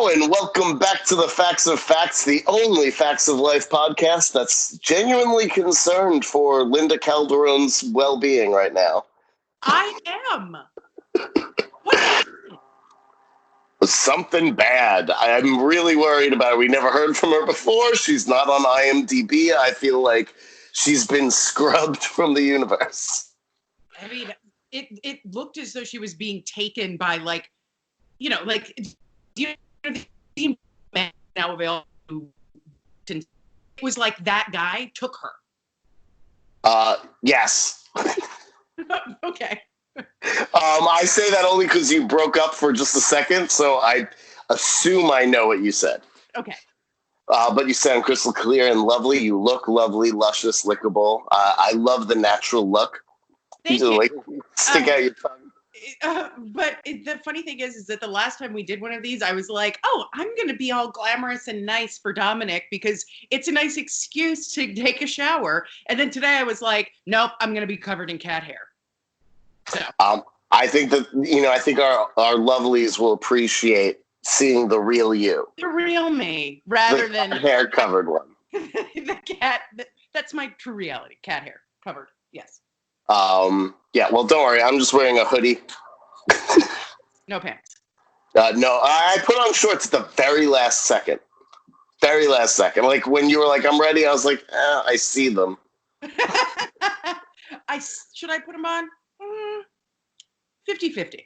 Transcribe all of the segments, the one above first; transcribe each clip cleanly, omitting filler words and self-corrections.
Hello and welcome back to the Facts of Facts, the only Facts of Life podcast that's genuinely concerned for Linda Calderone's well-being right now. I am. What happened? Something bad. I'm really worried about it. We never heard from her before. She's not on IMDb. I feel like she's been scrubbed from the universe. I mean, it looked as though she was being taken by the man now available. It was like that guy took her. Yes. Okay. I say that only because you broke up for just a second, so I assume I know what you said. Okay. But you sound crystal clear and lovely. You look lovely, luscious, lickable. I love the natural look. Thank you. Like, stick out your tongue. But the funny thing is that the last time we did one of these, I was like, oh, I'm going to be all glamorous and nice for Dominik because it's a nice excuse to take a shower. And then today I was like, nope, I'm going to be covered in cat hair. So. I think that, I think our lovelies will appreciate seeing the real you. The real me, rather than hair covered one. The cat. That's my true reality. Cat hair covered. Yes. Yeah, well, don't worry. I'm just wearing a hoodie. No pants. No, I put on shorts at the very last second. Very last second. Like when you were like, I'm ready, I was like, I see them. Should I put them on? 50-50.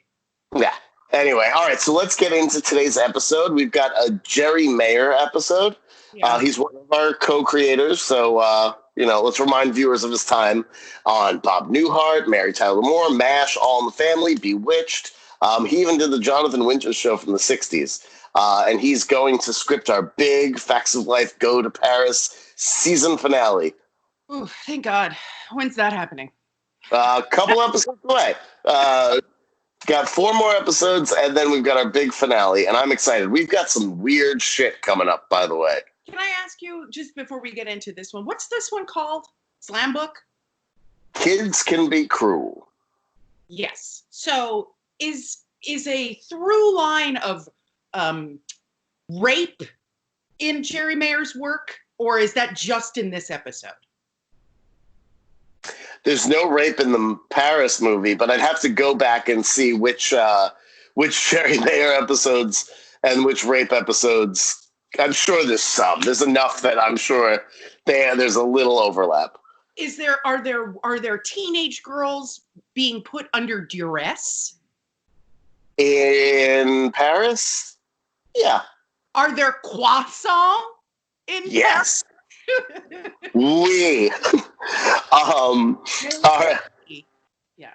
Yeah. Anyway, all right, so let's get into today's episode. We've got a Jerry Mayer episode. Yeah. He's one of our co-creators, so, let's remind viewers of his time on Bob Newhart, Mary Tyler Moore, MASH, All in the Family, Bewitched. He even did the Jonathan Winters show from the 60s. And he's going to script our big Facts of Life Go to Paris season finale. Ooh, thank God. When's that happening? A couple episodes away. Got 4 more episodes, and then we've got our big finale, and I'm excited. We've got some weird shit coming up, by the way. Can I ask you, just before we get into this one, what's this one called? Slam book? Kids Can Be Cruel. Yes. So is a through line of rape in Jerry Mayer's work, or is that just in this episode? There's no rape in the Paris movie, but I'd have to go back and see which Jerry Mayer episodes and which rape episodes. I'm sure there's some. There's enough that I'm sure there's a little overlap. Are there teenage girls being put under duress? In Paris? Yeah. Are there croissants in Paris? We. All right. Yeah.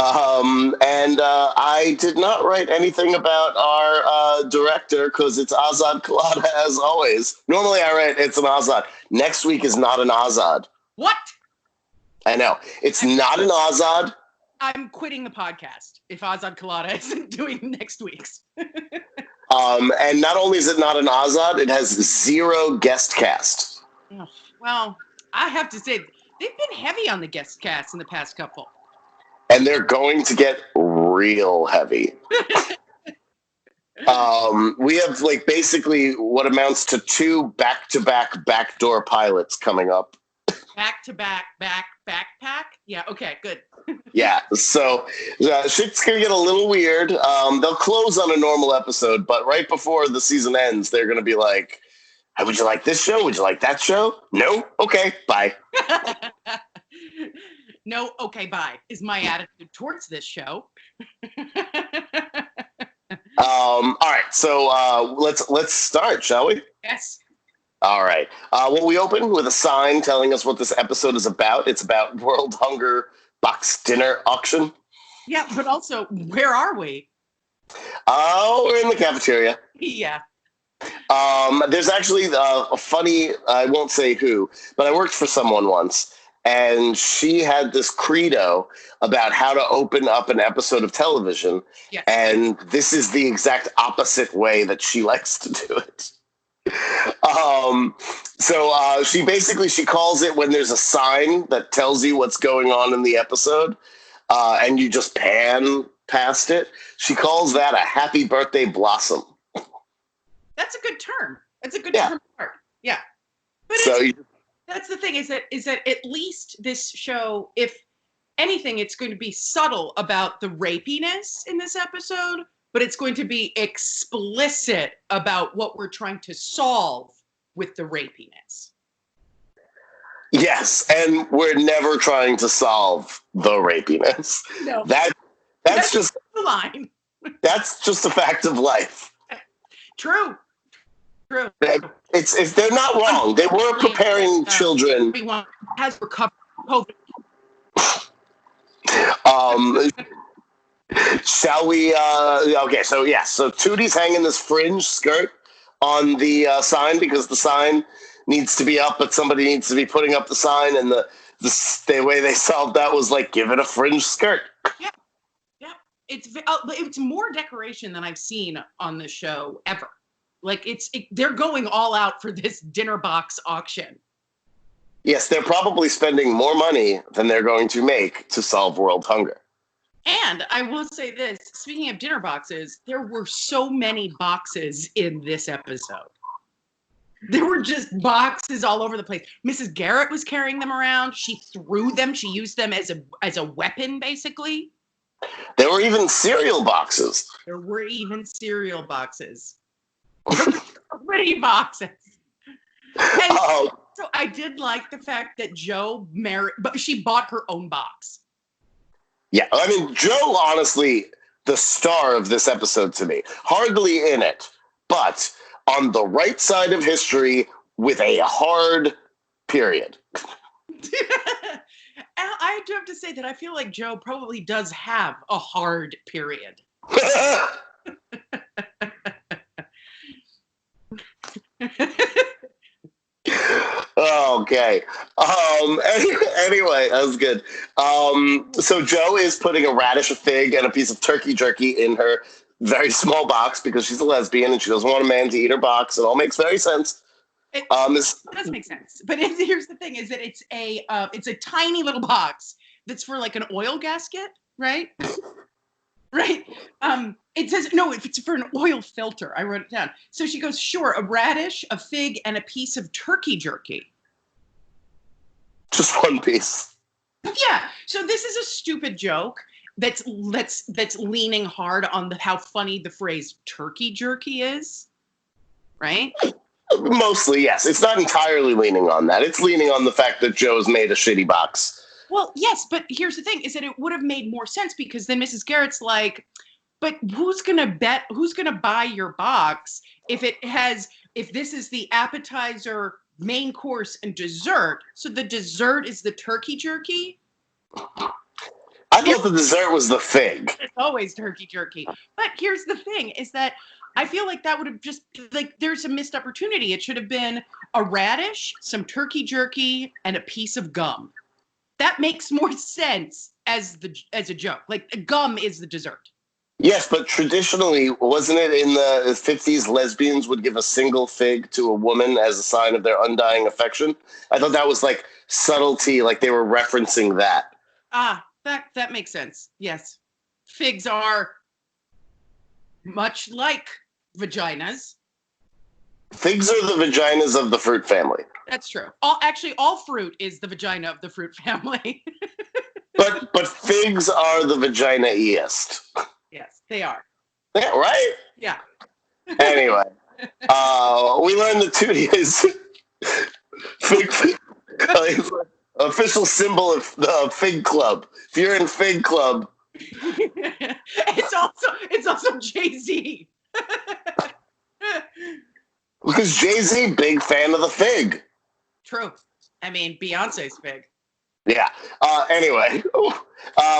And I did not write anything about our director because it's Azad Kalada as always. Normally I write it's an Azad. Next week is not an Azad. What? I know. It's not an Azad. I'm quitting the podcast if Azad Kalada isn't doing next week's. And not only is it not an Azad, it has 0 guest cast. Well, I have to say, they've been heavy on the guest cast in the past couple. And they're going to get real heavy. We have basically what amounts to 2 back-to-back backdoor pilots coming up. Back-to-back backpack? Yeah, okay, good. Yeah, so shit's going to get a little weird. They'll close on a normal episode, but right before the season ends, they're going to be like, hey, would you like this show? Would you like that show? No? Okay, bye. No, okay, bye, is my attitude towards this show. All right, so let's start, shall we? Yes. All right. Well, we open with a sign telling us what this episode is about. It's about World Hunger Box Dinner Auction. Yeah, but also, where are we? Oh, we're in the cafeteria. Yeah. There's actually a funny, I won't say who, but I worked for someone once, and she had this credo about how to open up an episode of television, yes. And this is the exact opposite way that she likes to do it. So she calls it when there's a sign that tells you what's going on in the episode, and you just pan past it. She calls that a happy birthday blossom. That's a good term. That's a good Yeah. term. Yeah. But So that's the thing is that at least this show, if anything, it's going to be subtle about the rapiness in this episode, but it's going to be explicit about what we're trying to solve with the rapiness. yes, and we're never trying to solve the rapiness. No. That's just the line. That's just a fact of life. True. It's they're not wrong. They were preparing children. Everyone has recovered COVID. Shall we? Okay, so yeah, so Tootie's hanging this fringe skirt on the sign because the sign needs to be up, but somebody needs to be putting up the sign, and the way they solved that was like give it a fringe skirt. Yeah. It's more decoration than I've seen on the show ever. Like they're going all out for this dinner box auction. Yes, they're probably spending more money than they're going to make to solve world hunger. And I will say this, speaking of dinner boxes, there were so many boxes in this episode. There were just boxes all over the place. Mrs. Garrett was carrying them around. She threw them. She used them as a weapon, basically. There were even cereal boxes. Pretty boxes. And so I did like the fact that Jo but she bought her own box. Yeah, I mean, Jo, honestly, the star of this episode to me. Hardly in it, but on the right side of history with a hard period. I do have to say that I feel like Jo probably does have a hard period. Okay. Anyway, that was good. So Jo is putting a radish, a fig, and a piece of turkey jerky in her very small box because she's a lesbian and she doesn't want a man to eat her box. It all makes very sense. It does make sense. But here's the thing: is that it's a tiny little box that's for like an oil gasket, right? Right. It says no. If it's for an oil filter, I wrote it down. So she goes, sure, a radish, a fig, and a piece of turkey jerky. Just one piece. Yeah. So this is a stupid joke that's leaning hard on how funny the phrase turkey jerky is, right? Mostly, yes. It's not entirely leaning on that. It's leaning on the fact that Jo's made a shitty box. Well, yes, but here's the thing, is that it would have made more sense because then Mrs. Garrett's like, but who's going to buy your box if this is the appetizer, main course, and dessert? So the dessert is the turkey jerky? I thought the dessert was the fig. It's always turkey jerky. But here's the thing, is that I feel like that would have just, like, there's a missed opportunity. It should have been a radish, some turkey jerky, and a piece of gum. That makes more sense as a joke. Like, gum is the dessert. Yes, but traditionally, wasn't it in the 50s, lesbians would give a single fig to a woman as a sign of their undying affection? I thought that was like subtlety, like they were referencing that. That makes sense. Yes. Figs are much like vaginas. Figs are the vaginas of the fruit family. That's true. All fruit is the vagina of the fruit family. but figs are the vagina-iest. Yes, they are. Yeah, right? Yeah. Anyway, we learned that Tootie is official symbol of the Fig Club. If you're in Fig Club, it's also Jay-Z. Because Jay-Z, big fan of the fig. True. I mean, Beyonce's fig. Yeah. Anyway,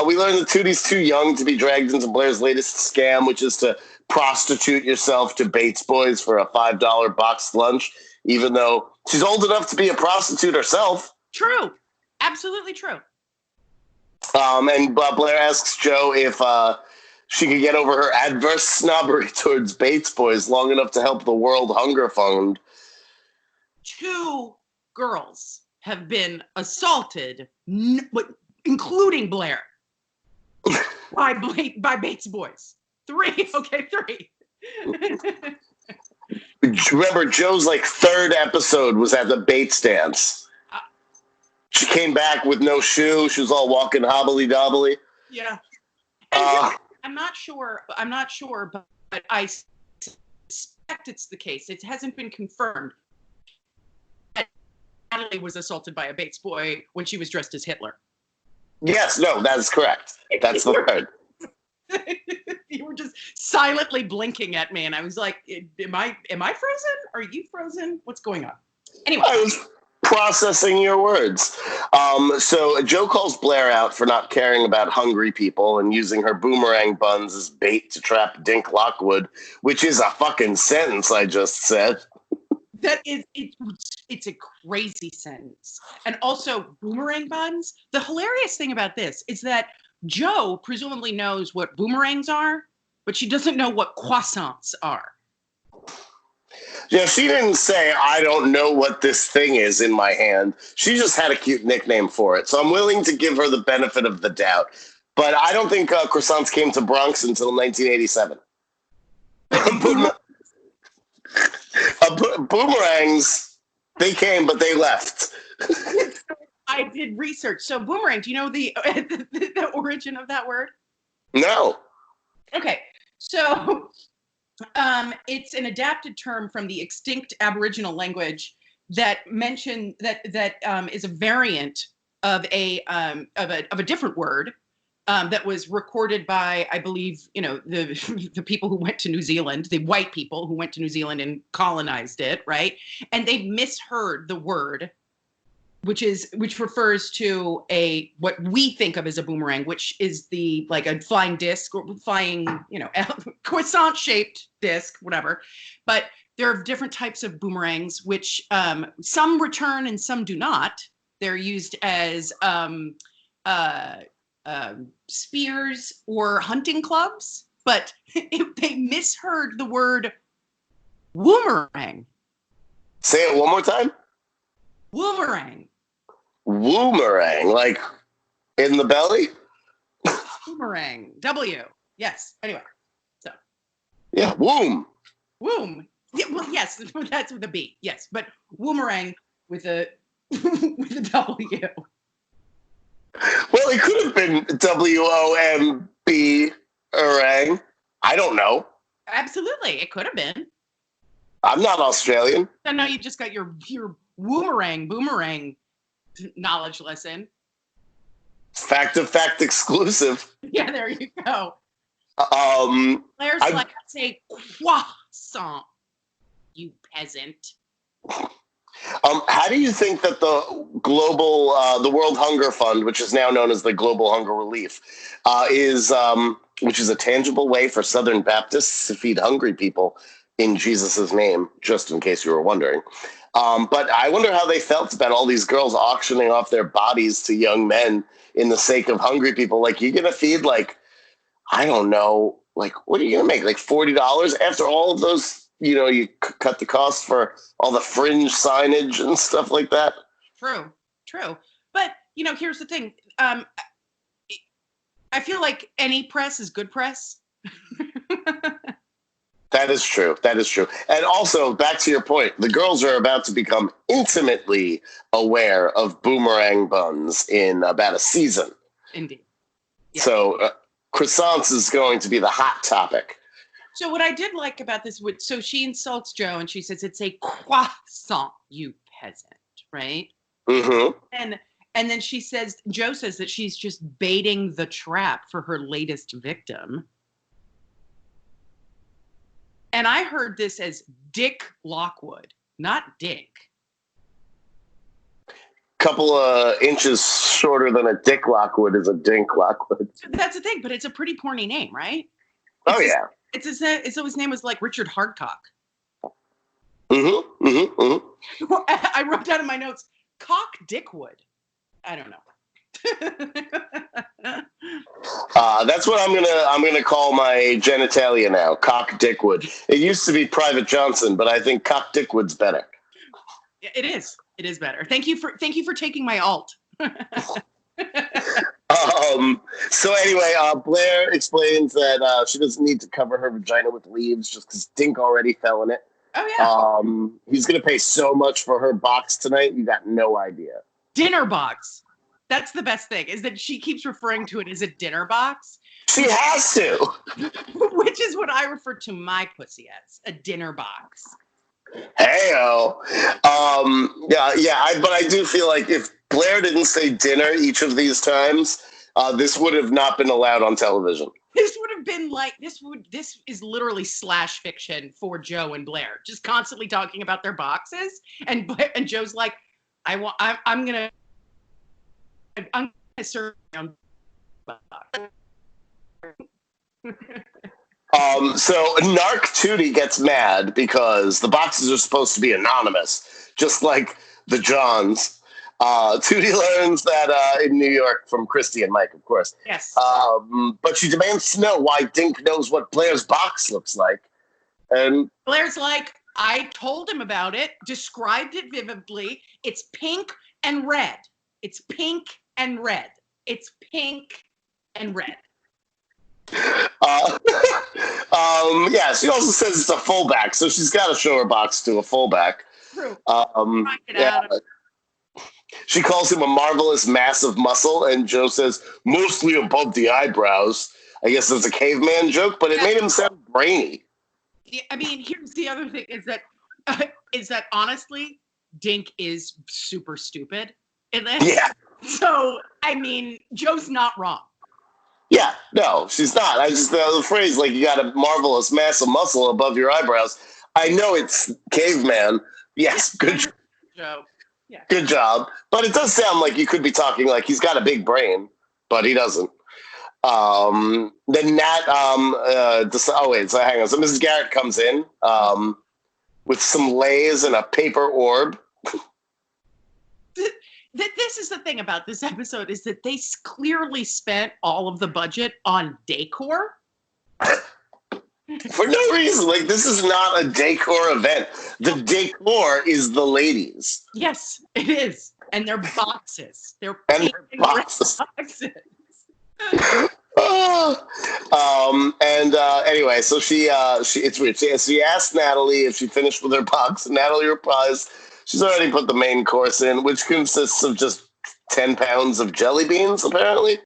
we learned that Tootie's too young to be dragged into Blair's latest scam, which is to prostitute yourself to Bates Boys for a $5 boxed lunch, even though she's old enough to be a prostitute herself. True. Absolutely true. And Blair asks Jo if she could get over her adverse snobbery towards Bates Boys long enough to help the World Hunger Fund. 2 girls have been assaulted, including Blair, by Bates Boys. 3. Okay, 3. remember Joe's like third episode was at the Bates dance. She came back with no shoe. She was all walking hobbly dobbly. Yeah. And I'm not sure, but I suspect it's the case. It hasn't been confirmed. Natalie was assaulted by a Bates boy when she was dressed as Hitler. Yes, no, that is correct. That's the word. You were just silently blinking at me, and I was like, "Am I frozen? Are you frozen? What's going on?" Anyway, I was processing your words. So Joe calls Blair out for not caring about hungry people and using her boomerang buns as bait to trap Dink Lockwood, which is a fucking sentence I just said. That is, it's a crazy sentence. And also, boomerang buns. The hilarious thing about this is that Joe presumably knows what boomerangs are, but she doesn't know what croissants are. Yeah, she didn't say, I don't know what this thing is in my hand. She just had a cute nickname for it. So I'm willing to give her the benefit of the doubt. But I don't think croissants came to Bronx until 1987. Boomerangs, they came, but they left. I did research. So boomerang, do you know the origin of that word? No. Okay. So it's an adapted term from the extinct Aboriginal language that is a variant of a different word that was recorded by, I believe, the people who went to New Zealand, the white people who went to New Zealand and colonized it, right? And they misheard the word, which refers to what we think of as a boomerang, which is like a flying disc or flying, croissant shaped disc, whatever. But there are different types of boomerangs, which some return and some do not. They're used as spears or hunting clubs, but they misheard the word woomerang. Say it one more time. Woomerang. Woomerang, like in the belly? Boomerang. W. Yes. Anyway. So. Yeah, womb. Womb. Yeah, well, yes, that's with a B. Yes, but woomerang with a with a W. Well, it could have been WOMB orang. I don't know. Absolutely, it could have been. I'm not Australian. So now you just got your boomerang knowledge lesson. Fact of fact exclusive. Yeah, there you go. Claire's like, I'd say croissant, you peasant. How do you think that the the World Hunger Fund, which is now known as the Global Hunger Relief, which is a tangible way for Southern Baptists to feed hungry people in Jesus' name, just in case you were wondering. But I wonder how they felt about all these girls auctioning off their bodies to young men in the sake of hungry people. Like, you're going to feed, like, I don't know, like, what are you going to make? Like $40 after all of those, you cut the cost for all the fringe signage and stuff like that. True. But, here's the thing. I feel like any press is good press. That is true. And also, back to your point, the girls are about to become intimately aware of boomerang buns in about a season. Indeed. Yeah. So croissants is going to be the hot topic. So what I did like about this, so she insults Joe and she says, it's a croissant, you peasant, right? Mm-hmm. And then Joe says that she's just baiting the trap for her latest victim. And I heard this as Dick Lockwood, not Dink. Couple of inches shorter than a Dick Lockwood is a Dink Lockwood. That's the thing, but it's a pretty porny name, right? Yeah. So his name was like Richard Hardcock. Mm-hmm. I wrote down in my notes, Cock Dickwood. I don't know. That's what I'm gonna call my genitalia now, Cock Dickwood. It used to be Private Johnson, but I think Cock Dickwood's better. It is better. Thank you for taking my alt. So anyway, Blair explains that she doesn't need to cover her vagina with leaves just because Dink already fell in it. Oh, yeah. He's going to pay so much for her box tonight. You got no idea. Dinner box. That's the best thing, is that she keeps referring to it as a dinner box. She has to. Which is what I refer to my pussy as, a dinner box. Hey-o. But I do feel like if Blair didn't say dinner each of these times, this would have not been allowed on television. This would have been like, this is literally slash fiction for Joe and Blair, just constantly talking about their boxes. And Joe's like, I'm gonna serve them. So Narc Tootie gets mad because the boxes are supposed to be anonymous, just like the Johns. Tootie learns that in New York from Christy and Mike, of course. Yes. But she demands to know why Dink knows what Blair's box looks like. And Blair's like, I told him about it, described it vividly. It's pink and red. It's pink and red. It's pink and red. She also says it's a fullback, so she's got to show her box to a fullback. True. She calls him a marvelous mass of muscle, and Joe says, mostly above the eyebrows. I guess it's a caveman joke, but it made him sound brainy. Yeah, I mean, here's the other thing, is that honestly, Dink is super stupid in this. Yeah. So, I mean, Joe's not wrong. Yeah, no, she's not. I just, the phrase, like, you got a marvelous mass of muscle above your eyebrows. I know it's caveman. Yes, good Joe. Yeah. Good job. But it does sound like you could be talking like he's got a big brain, but he doesn't. Then Nat, so hang on. So Mrs. Garrett comes in with some Lays and a paper orb. This is the thing about this episode, is that they clearly spent all of the budget on decor. For no reason. Like, this is not a decor event. The decor is the ladies. Yes, it is. And their boxes. Their boxes. Anyway, so it's weird. She asked Natalie if she finished with her box, and Natalie replies she's already put the main course in, which consists of just 10 pounds of jelly beans, apparently.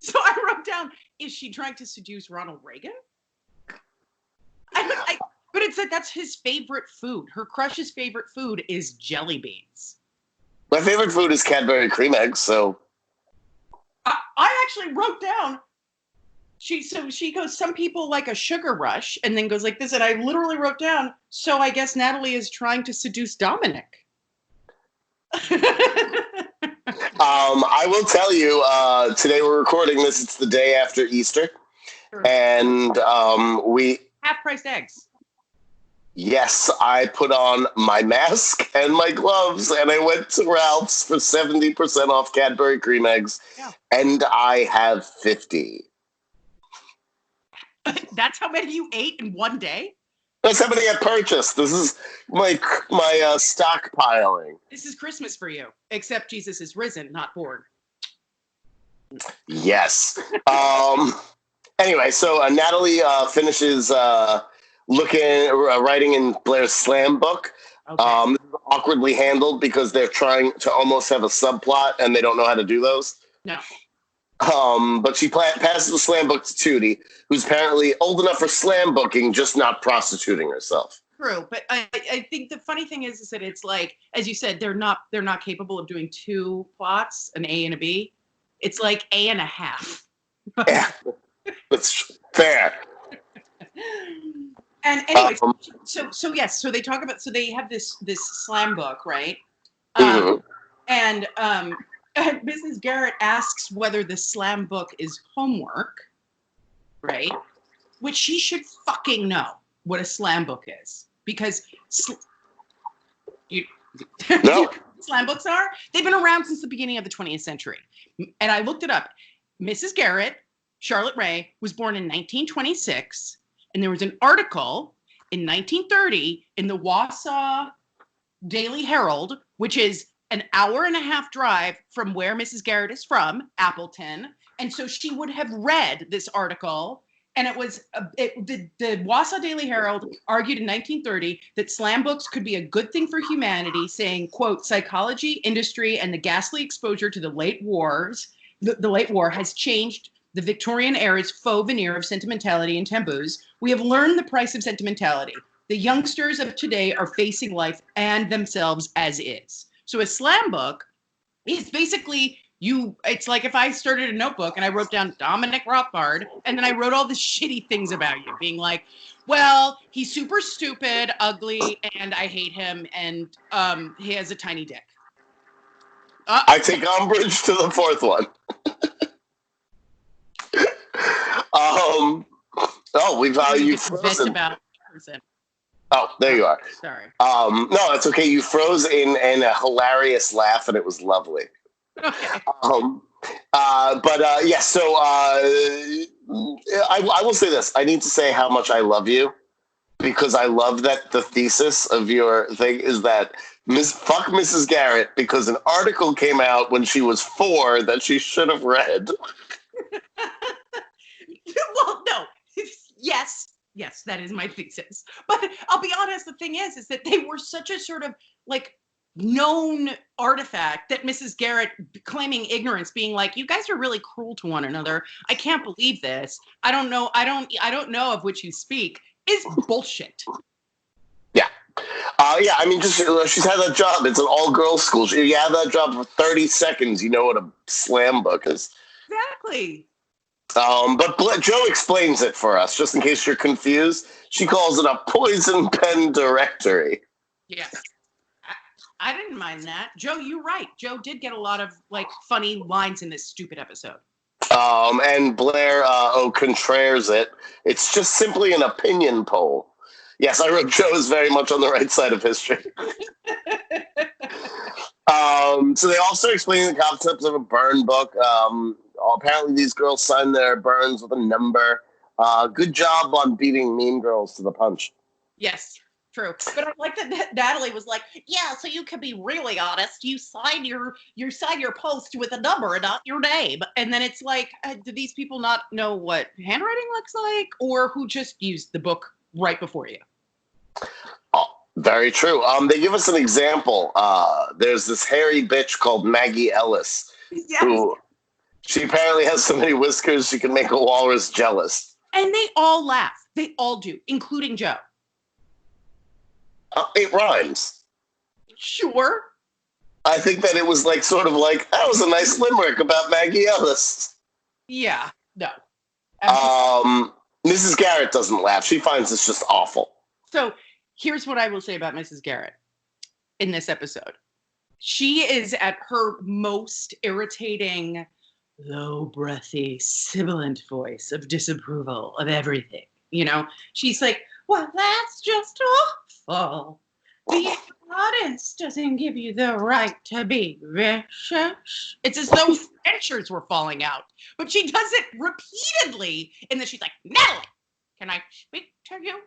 So I wrote down, is she trying to seduce Ronald Reagan? But it said that's his favorite food. Her crush's favorite food is jelly beans. My favorite food is Cadbury cream eggs, so... I actually wrote down, she goes, some people like a sugar rush, and then goes like this, and I literally wrote down, so I guess Natalie is trying to seduce Dominik. I will tell you, today we're recording this, it's the day after Easter, and we... Half-priced eggs. Yes, I put on my mask and my gloves, and I went to Ralph's for 70% off Cadbury cream eggs, and I have 50. That's how many you ate in one day? That's how many I purchased. This is my stockpiling. This is Christmas for you, except Jesus is risen, not born. Yes. Anyway, so Natalie finishes writing in Blair's slam book. Okay. This is awkwardly handled because they're trying to almost have a subplot and they don't know how to do those. No. But she passes the slam book to Tootie, who's apparently old enough for slam booking, just not prostituting herself. True, but I think the funny thing is that it's like, as you said, they're not capable of doing two plots, an A and a B. It's like A and a half. Yeah, that's fair. And anyway, so they talk about, so they have this slam book, right? And Mrs. Garrett asks whether the slam book is homework, right? Which she should fucking know what a slam book is, because No. slam books are, they've been around since the beginning of the 20th century. And I looked it up. Mrs. Garrett, Charlotte Ray, was born in 1926. And there was an article in 1930 in the Wausau Daily Herald, which is an hour and a half drive from where Mrs. Garrett is from, Appleton. And so she would have read this article And it was the Wausau Daily Herald argued in 1930 that slam books could be a good thing for humanity, saying, quote, psychology, industry, and the ghastly exposure to the late wars, the late war has changed the Victorian era's faux veneer of sentimentality and taboos. We have learned the price of sentimentality. The youngsters of today are facing life and themselves as is. So a slam book is basically it's like if I started a notebook and I wrote down Dominik Rothbard and then I wrote all the shitty things about you, being like, well, he's super stupid, ugly, and I hate him, and he has a tiny dick. I take umbrage to the fourth one. You've frozen. About person. Oh, there you are. Sorry. No, it's okay. You froze in a hilarious laugh, and it was lovely. Okay. So I will say this. I need to say how much I love you, because I love that the thesis of your thing is that fuck Mrs. Garrett, because an article came out when she was 4 that she should have read. Well, no. Yes, that is my thesis. But I'll be honest, the thing is that they were such a sort of like known artifact that Mrs. Garrett claiming ignorance, being like, you guys are really cruel to one another. I can't believe this. I don't know of which you speak, is bullshit. Yeah. I mean, just she's had that job. It's an all-girls school. You have that job for 30 seconds. You know what a slam book is. Exactly. But Joe explains it for us, just in case you're confused. She calls it a poison pen directory. Yes. I didn't mind that. Joe, you're right. Joe did get a lot of like funny lines in this stupid episode. And Blair contrares it. It's just simply an opinion poll. Yes, I wrote Joe is very much on the right side of history. So they also explain the concepts of a burn book. Apparently these girls sign their burns with a number. Good job on beating Mean Girls to the punch. Yes, true. But I like that Natalie was like, yeah, so you can be really honest. You sign your post with a number and not your name. And then it's like, do these people not know what handwriting looks like, or who just used the book right before you? Oh, very true. They give us an example. There's this hairy bitch called Maggie Ellis. Yes. Who she apparently has so many whiskers she can make a walrus jealous. And they all laugh. They all do, including Joe. It rhymes. Sure. I think that it was like sort of like, that was a nice limerick about Maggie Ellis. Yeah, no. Mrs. Garrett doesn't laugh. She finds this just awful. So here's what I will say about Mrs. Garrett in this episode. She is at her most irritating, low, breathy, sibilant voice of disapproval of everything. You know, she's like, well, that's just awful. Being honest doesn't give you the right to be vicious. It's as though dentures were falling out. But she does it repeatedly. And then she's like, Natalie, can I speak to you?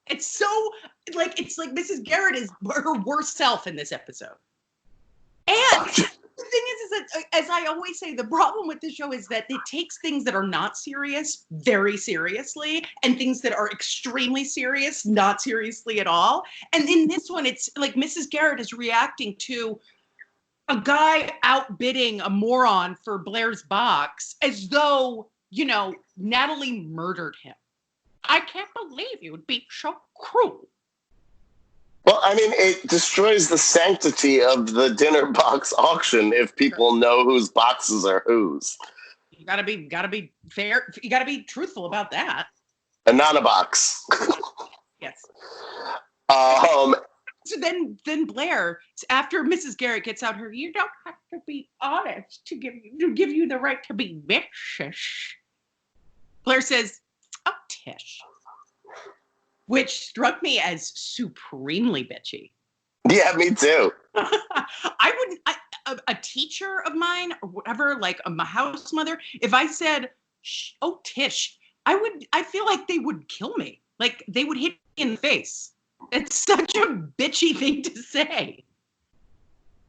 It's so, like, it's like Mrs. Garrett is her worst self in this episode. And the thing is that, as I always say, the problem with this show is that it takes things that are not serious very seriously, and things that are extremely serious not seriously at all. And in this one, it's like Mrs. Garrett is reacting to a guy outbidding a moron for Blair's box as though, you know, Natalie murdered him. I can't believe you would be so cruel. Well, I mean, it destroys the sanctity of the dinner box auction if people know whose boxes are whose. You gotta be fair. You gotta be truthful about that. Anonybox. Yes. So then Blair, after Mrs. Garrett gets out her, you don't have to be honest to give you the right to be vicious. Blair says, "Oh, Tish," which struck me as supremely bitchy. Yeah, me too. A teacher of mine or whatever, like a house mother, if I said, "Oh, Tish," I feel like they would kill me. Like they would hit me in the face. It's such a bitchy thing to say.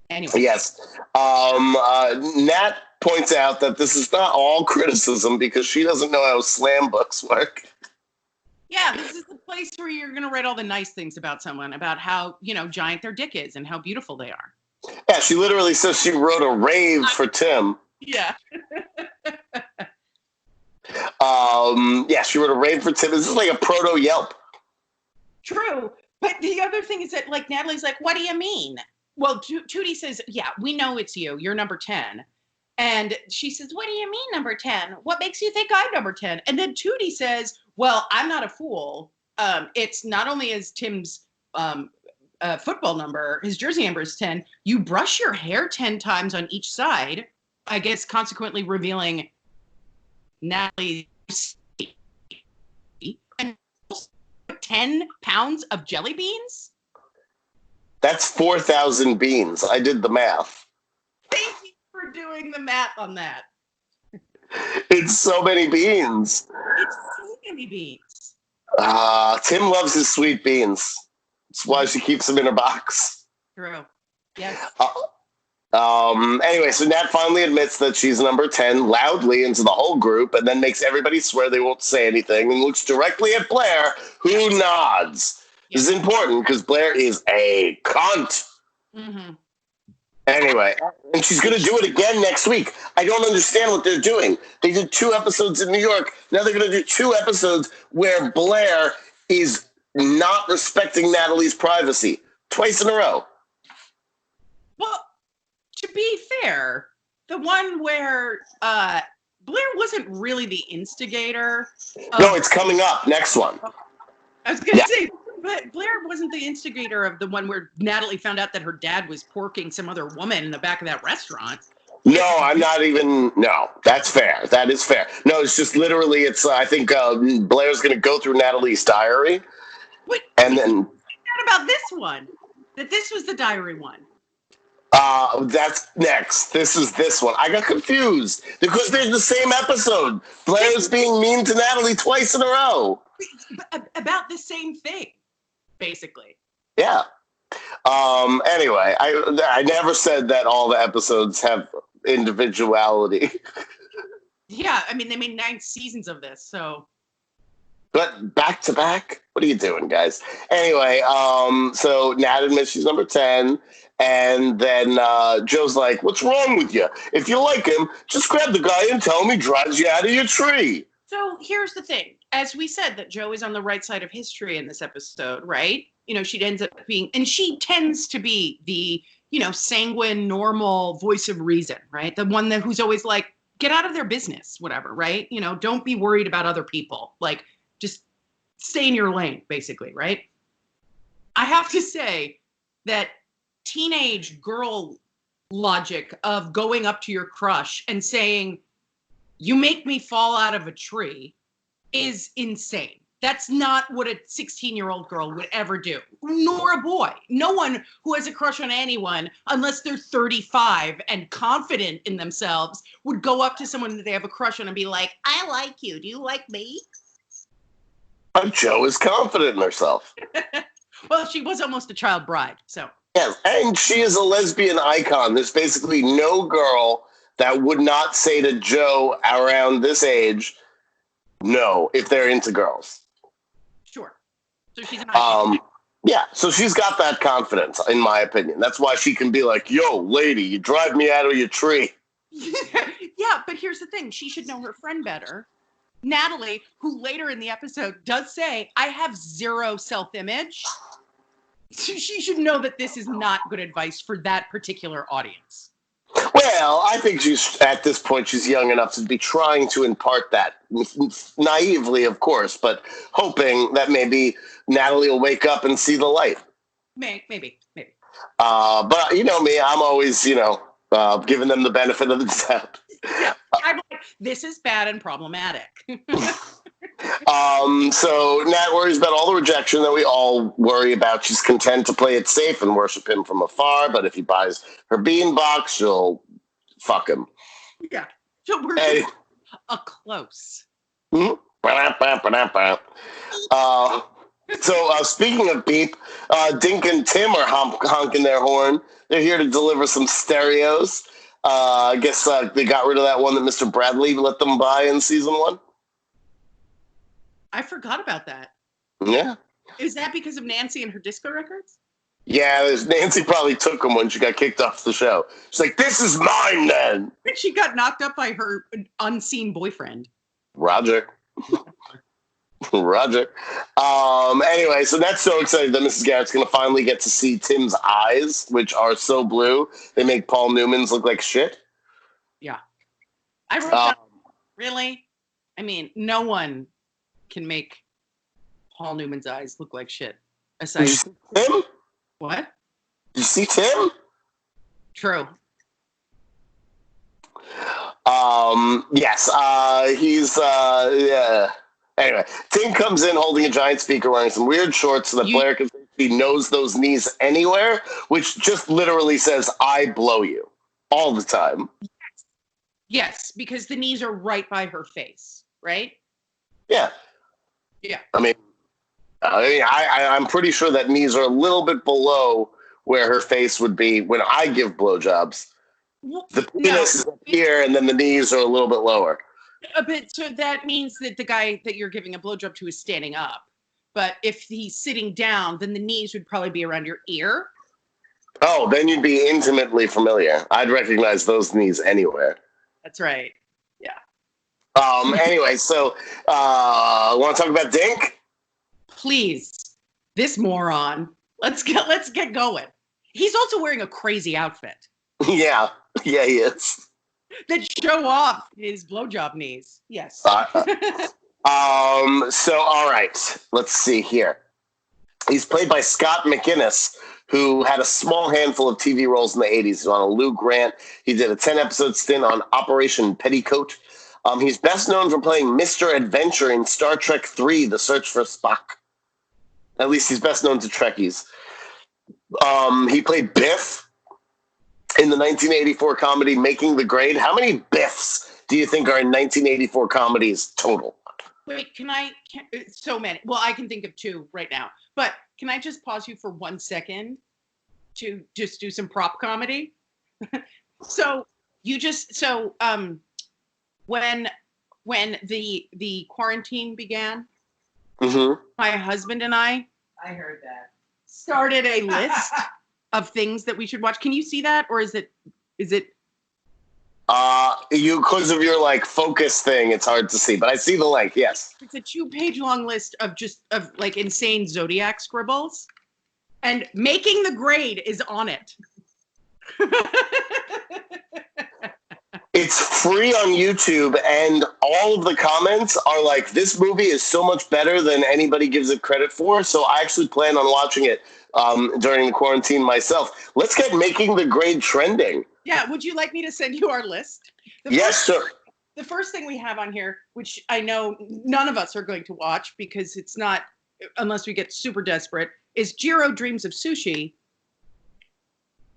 Anyway. Yes. Nat points out that this is not all criticism because she doesn't know how slam books work. Yeah, this is the place where you're going to write all the nice things about someone, about how, giant their dick is and how beautiful they are. Yeah, she literally says she wrote a rave for Tim. Yeah. She wrote a rave for Tim. This is like a proto Yelp. True. But the other thing is that, like, Natalie's like, what do you mean? Well, Tootie says, yeah, we know it's you. You're number 10. And she says, what do you mean number 10? What makes you think I'm number 10? And then Tootie says, well, I'm not a fool. It's not only is Tim's football number, his jersey number is 10, you brush your hair 10 times on each side, I guess consequently revealing Natalie's and 10 pounds of jelly beans? That's 4,000 beans. I did the math. Thank you for doing the math on that. It's so many beans. It's so many beans. Tim loves his sweet beans. That's why she keeps them in her box. True. Yes. Anyway, so Nat finally admits that she's number 10 loudly into the whole group and then makes everybody swear they won't say anything and looks directly at Blair, who nods. This is important because Blair is a cunt. Mm-hmm. Anyway, and she's going to do it again next week. I don't understand what they're doing. They did 2 episodes in New York. Now they're going to do 2 episodes where Blair is not respecting Natalie's privacy. Twice in a row. Well, to be fair, the one where Blair wasn't really the instigator. No, it's coming up. Next one. I was going to say, but Blair wasn't the instigator of the one where Natalie found out that her dad was porking some other woman in the back of that restaurant. No, I'm not even. No, that's fair. That is fair. No, it's just literally, I think Blair's going to go through Natalie's diary. Wait, and then. What about this one? That this was the diary one. That's next. This is this one. I got confused because they're the same episode. Blair's being mean to Natalie twice in a row. About the same thing, basically. Yeah. Anyway, I never said that all the episodes have individuality. Yeah, I mean, they made 9 seasons of this, so. But back to back? What are you doing, guys? Anyway, so Nat admits she's number 10. And then Joe's like, what's wrong with you? If you like him, just grab the guy and tell him he drives you out of your tree. So here's the thing. As we said, that Joe is on the right side of history in this episode, right? She ends up being, and she tends to be the, sanguine, normal voice of reason, right? The one who's always like, get out of their business, whatever, right? Don't be worried about other people. Like, just stay in your lane, basically, right? I have to say that teenage girl logic of going up to your crush and saying, you make me fall out of a tree is insane. That's not what a 16-year-old girl would ever do, nor a boy. No one who has a crush on anyone, unless they're 35 and confident in themselves, would go up to someone that they have a crush on and be like, I like you. Do you like me? Joe is confident in herself. Well, she was almost a child bride, so. Yes, and she is a lesbian icon. There's basically no girl that would not say to Joe around this age, no, if they're into girls. Sure. So she's an icon. Yeah, so she's got that confidence, in my opinion. That's why she can be like, yo, lady, you drive me out of your tree. Yeah, but here's the thing. She should know her friend better. Natalie, who later in the episode does say, I have 0 self-image. She should know that this is not good advice for that particular audience. Well, I think at this point, she's young enough to be trying to impart that naively, of course, but hoping that maybe Natalie will wake up and see the light. Maybe. But you know me, I'm always, giving them the benefit of the doubt. Yeah, I'm like, this is bad and problematic. So Nat worries about all the rejection that we all worry about. She's content to play it safe and worship him from afar, but if he buys her bean box, she'll fuck him. Yeah, she'll worship a close. So speaking of beep, Dink and Tim are honking their horn. They're here to deliver some stereos. I guess they got rid of that one that Mr. Bradley let them buy in season 1. I forgot about that. Yeah. Is that because of Nancy and her disco records? Yeah, Nancy probably took them when she got kicked off the show. She's like, this is mine then. She got knocked up by her unseen boyfriend. Roger. Roger. Anyway, so that's so exciting that Mrs. Garrett's going to finally get to see Tim's eyes, which are so blue, they make Paul Newman's look like shit. Yeah. I wrote down, really? I mean, no one can make Paul Newman's eyes look like shit. Aside Did you see Tim? What? Did you see Tim? True. Yes. He's yeah. Anyway, Tim comes in holding a giant speaker, wearing some weird shorts so that Blair can say he knows those knees anywhere, which just literally says, I blow you all the time. Yes, because the knees are right by her face, right? Yeah. Yeah. I'm pretty sure that knees are a little bit below where her face would be when I give blowjobs. The penis is up here, and then the knees are a little bit lower. But so that means that the guy that you're giving a blowjob to is standing up. But if he's sitting down, then the knees would probably be around your ear. Oh, then you'd be intimately familiar. I'd recognize those knees anywhere. That's right. Yeah. Anyway, so want to talk about Dink? Please, this moron. Let's get going. He's also wearing a crazy outfit. Yeah, he is. That show off his blowjob knees. Yes. So all right, let's see here. He's played by Scott McInnes, who had a small handful of TV roles in the 80s. He's on a Lou Grant. He did a 10-episode stint on Operation Petticoat. He's best known for playing Mr. Adventure in Star Trek III, The Search for Spock. At least he's best known to Trekkies. He played Biff in the 1984 comedy Making the Grade. How many Biffs do you think are in 1984 comedies total? Wait, so many. Well, I can think of 2 right now. But can I just pause you for 1 second to just do some prop comedy? When the quarantine began, my husband and I heard that, started a list of things that we should watch. Can you see that, or is it? Because of your like focus thing, it's hard to see, but I see the link. Yes, it's a 2-page long list of like insane zodiac scribbles, and Making the Grade is on it. It's free on YouTube, and all of the comments are like, this movie is so much better than anybody gives it credit for, so I actually plan on watching it during the quarantine myself. Let's get Making the Grade trending. Yeah, would you like me to send you our list? Yes, sir. The first thing we have on here, which I know none of us are going to watch because it's not, unless we get super desperate, is Jiro Dreams of Sushi.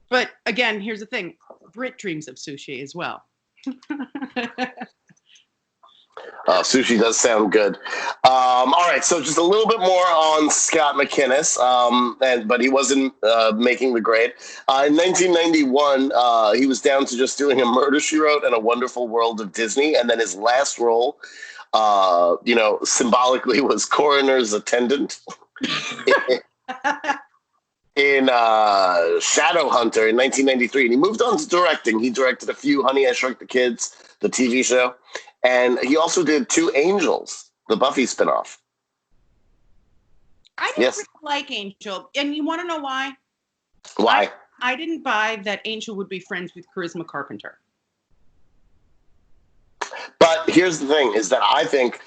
But again, here's the thing. Britt dreams of sushi as well. Sushi does sound good. All right, so just a little bit more on Scott McInnes, but he wasn't Making the Grade. In 1991, he was down to just doing A Murder, She Wrote and A Wonderful World of Disney, and then his last role, symbolically, was coroner's attendant in Shadowhunter in 1993, and he moved on to directing. He directed a few Honey, I Shrunk the Kids, the TV show, and he also did 2 Angels, the Buffy spinoff. I didn't really like Angel, and you want to know why? Why? I didn't buy that Angel would be friends with Charisma Carpenter. But here's the thing, is that I think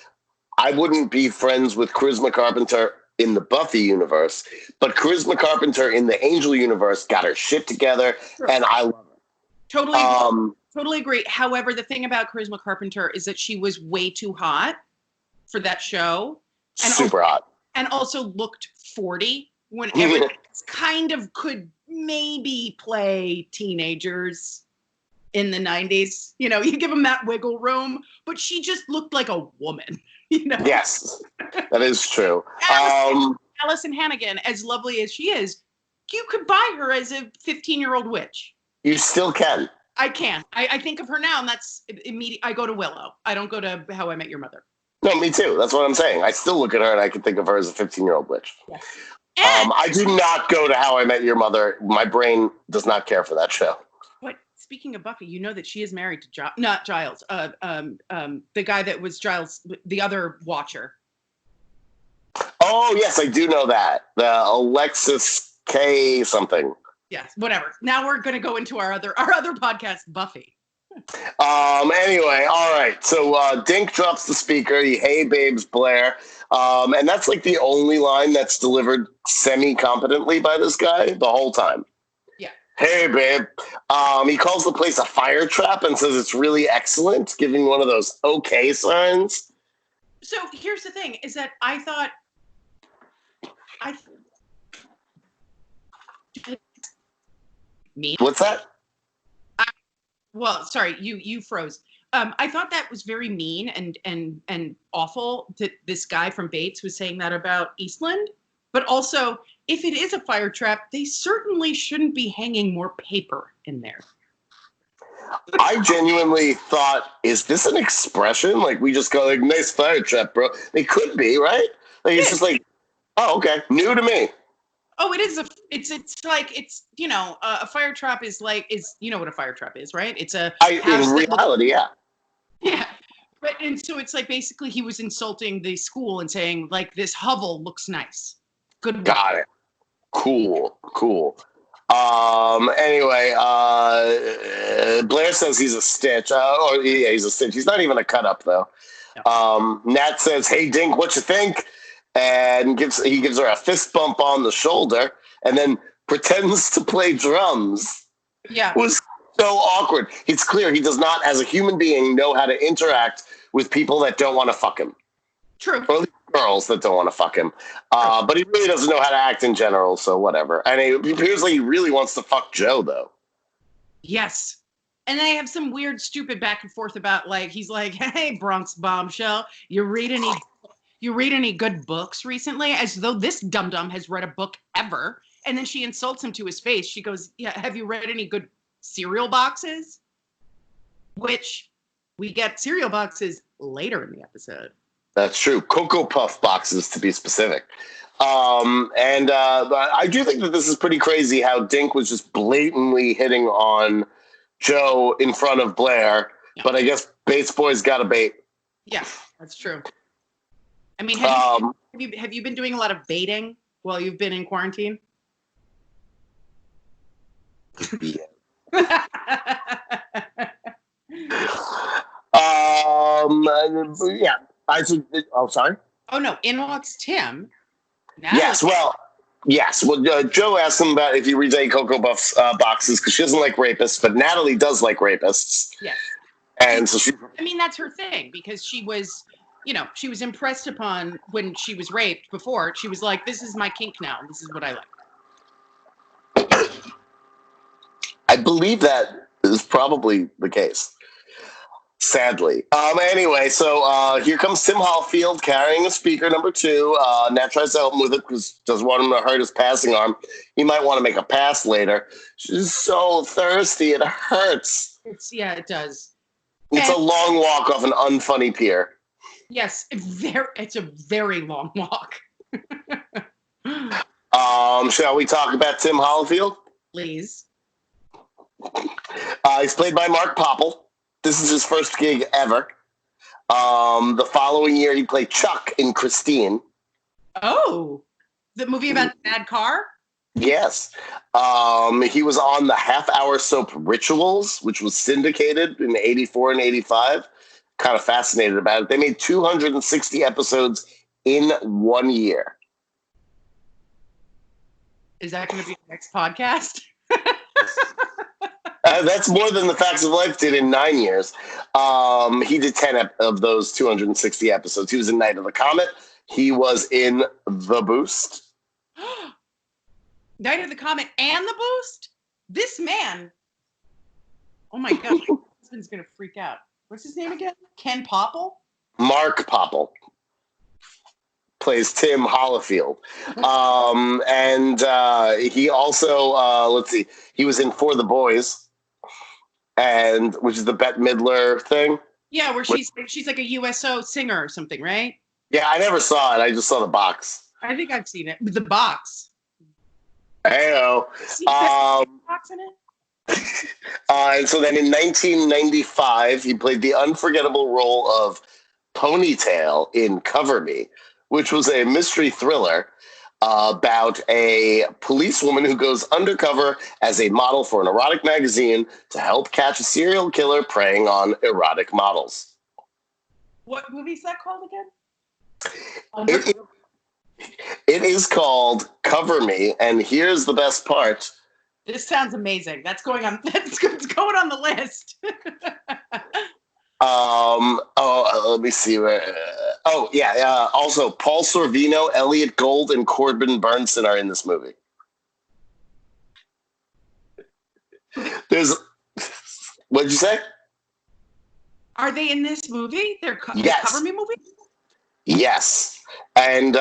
I wouldn't be friends with Charisma Carpenter in the Buffy universe, but Charisma Carpenter in the Angel universe got her shit together, and I love her. Totally agree. However, the thing about Charisma Carpenter is that she was way too hot for that show. And super hot. And also looked 40 when everyone kind of could maybe play teenagers in the 90s. You know, you give them that wiggle room, but she just looked like a woman. You know? Yes, that is true. Allison Hannigan, as lovely as she is, you could buy her as a 15-year-old witch. You still can. I can. I think of her now, and that's immediate. I go to Willow. I don't go to How I Met Your Mother. No, me too. That's what I'm saying. I still look at her and I can think of her as a 15-year-old witch. Yes. I do not go to How I Met Your Mother. My brain does not care for that show. But speaking of Buffy, you know that she is married to not Giles. The guy that was Giles, the other Watcher. Oh yes, I do know that. The Alexis K something. Yes, whatever. Now we're going to go into our other podcast, Buffy. Anyway, all right. So Dink drops the speaker. Hey, babes, Blair. And that's like the only line that's delivered semi-competently by this guy the whole time. Yeah. Hey, babe. He calls the place a fire trap and says it's really excellent, giving one of those okay signs. So here's the thing: is that I thought. Me? What's that? Well, sorry, you froze. I thought that was very mean and awful that this guy from Bates was saying that about Eastland. But also, if it is a fire trap, they certainly shouldn't be hanging more paper in there. I genuinely thought, is this an expression? Like, we just go like, nice fire trap, bro. They could be, right? Like, it's just like, oh, okay, new to me. Oh, it is it's like, it's, you know, a fire trap is you know what a fire trap is, right? It's in reality, yeah. Yeah. But, and so it's like, basically he was insulting the school and saying like, this hovel looks nice. Good work. Got it. Cool. Anyway, Blair says he's a stitch. Yeah, he's a stitch. He's not even a cut up though. No. Nat says, hey Dink, what you think? And he gives her a fist bump on the shoulder and then pretends to play drums. Yeah. It was so awkward. It's clear he does not, as a human being, know how to interact with people that don't want to fuck him. True. Or at least girls that don't want to fuck him. But he really doesn't know how to act in general, so whatever. And it appears like he really wants to fuck Joe, though. Yes. And they have some weird, stupid back and forth about, like, he's like, hey, Bronx bombshell, you read any good books recently? As though this dum-dum has read a book ever. And then she insults him to his face. She goes, yeah, have you read any good cereal boxes? Which we get cereal boxes later in the episode. That's true. Cocoa Puff boxes, to be specific. But I do think that this is pretty crazy how Dink was just blatantly hitting on Joe in front of Blair. Yeah. But I guess Bates Boy's got a bait. Yeah, that's true. I mean, have you been doing a lot of baiting while you've been in quarantine? Yeah. Yeah. Oh, sorry? Oh, no. In walks Tim. Yes. Well, Joe asked him about if he reads any Cocoa Puffs boxes because she doesn't like rapists, but Natalie does like rapists. Yes. And so I mean, that's her thing because she was impressed upon when she was raped before. She was like, this is my kink now. This is what I like. I believe that is probably the case. Sadly. Anyway, so here comes Tim Hallfield carrying a speaker, number 2. Nat tries to help him with it because doesn't want him to hurt his passing arm. He might want to make a pass later. She's so thirsty. It hurts. It does. It's a long walk off an unfunny pier. Yes, it's a very long walk. Shall we talk about Tim Hallfield? Please. He's played by Mark Popple. This is his first gig ever. The following year, he played Chuck in Christine. Oh, the movie about the bad car? Yes. He was on the half-hour soap Rituals, which was syndicated in 84 and 85. Kind of fascinated about it. They made 260 episodes in 1 year. Is that going to be the next podcast? That's more than The Facts of Life did in 9 years. He did 10 of those 260 episodes. He was in Night of the Comet. He was in The Boost. Night of the Comet and The Boost? This man. Oh my God. My husband's going to freak out. What's his name again? Ken Popple? Mark Popple plays Tim Hallfield. And he also, he was in For the Boys. and which is the Bette Midler thing. Yeah, where she's like a USO singer or something, right? Yeah, I never saw it. I just saw the box. I think I've seen it. The box. Heyo. Box in it? And so then in 1995, he played the unforgettable role of Ponytail in Cover Me, which was a mystery thriller about a policewoman who goes undercover as a model for an erotic magazine to help catch a serial killer preying on erotic models. What movie is that called again? It is called Cover Me, and here's the best part. This sounds amazing. That's going on. That's going on the list. Let me see where. Also, Paul Sorvino, Elliot Gould, and Corbin Burnson are in this movie. What'd you say? Are they in this movie? They're yes. Cover Me movie? Yes. And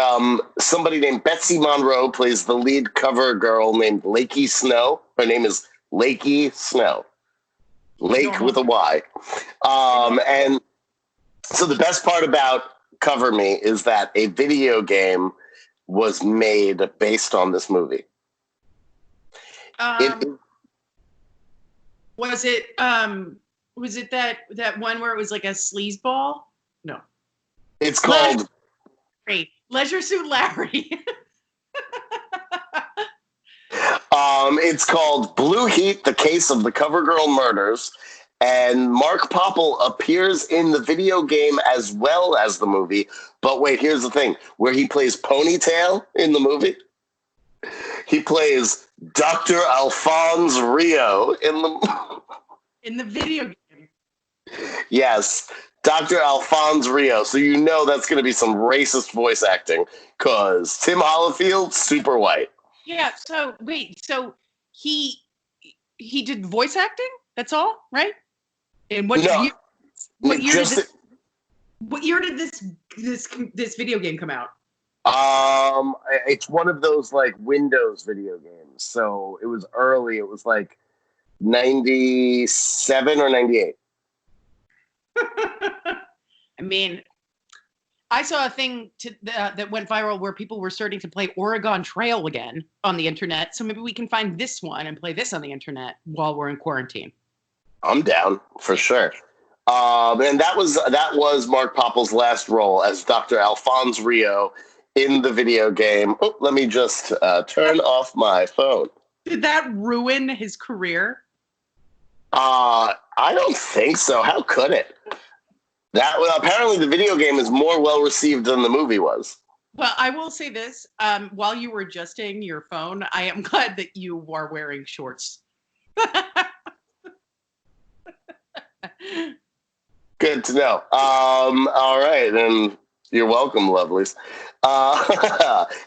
somebody named Betsy Monroe plays the lead cover girl named Lakey Snow. Her name is Lakey Snow. Lake with a Y. And so the best part about Cover Me is that a video game was made based on this movie. Was it that one where it was like a sleazeball? No. It's called Leisure Suit Larry. It's called Blue Heat, The Case of the CoverGirl Murders, and Mark Popple appears in the video game as well as the movie. But wait, here's the thing. Where he plays Ponytail in the movie, he plays Dr. Alphonse Rio in the video game. Yes, Dr. Alphonse Rio. So you know that's going to be some racist voice acting because Tim Hollifield, super white. Yeah, so wait, so he did voice acting? That's all, right? And what year did this video game come out? It's one of those like Windows video games. So it was early. It was like 97 or 98. I mean, I saw a thing that went viral where people were starting to play Oregon Trail again on the internet. So maybe we can find this one and play this on the internet while we're in quarantine. I'm down for sure. And that was Mark Popple's last role as Dr. Alphonse Rio in the video game. Oh, let me just turn off my phone. Did that ruin his career? I don't think so. How could it? Apparently the video game is more well received than the movie was. Well, I will say this. While you were adjusting your phone, I am glad that you are wearing shorts. Good to know. All right, then you're welcome, lovelies.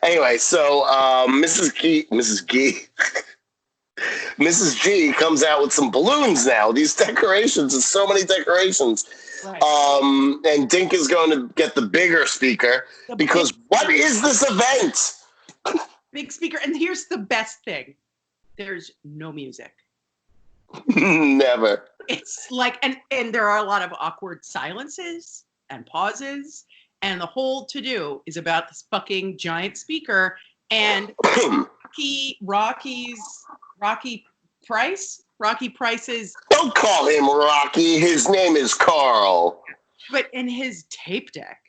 Anyway, so Mrs. G comes out with some balloons now. These decorations, there's so many decorations. Right. And Dink is going to get the bigger speaker because what is this event? Big speaker. And here's the best thing. There's no music. Never. It's like, and there are a lot of awkward silences and pauses. And the whole to-do is about this fucking giant speaker and Rocky Price's. Don't call him Rocky. His name is Carl. But in his tape deck.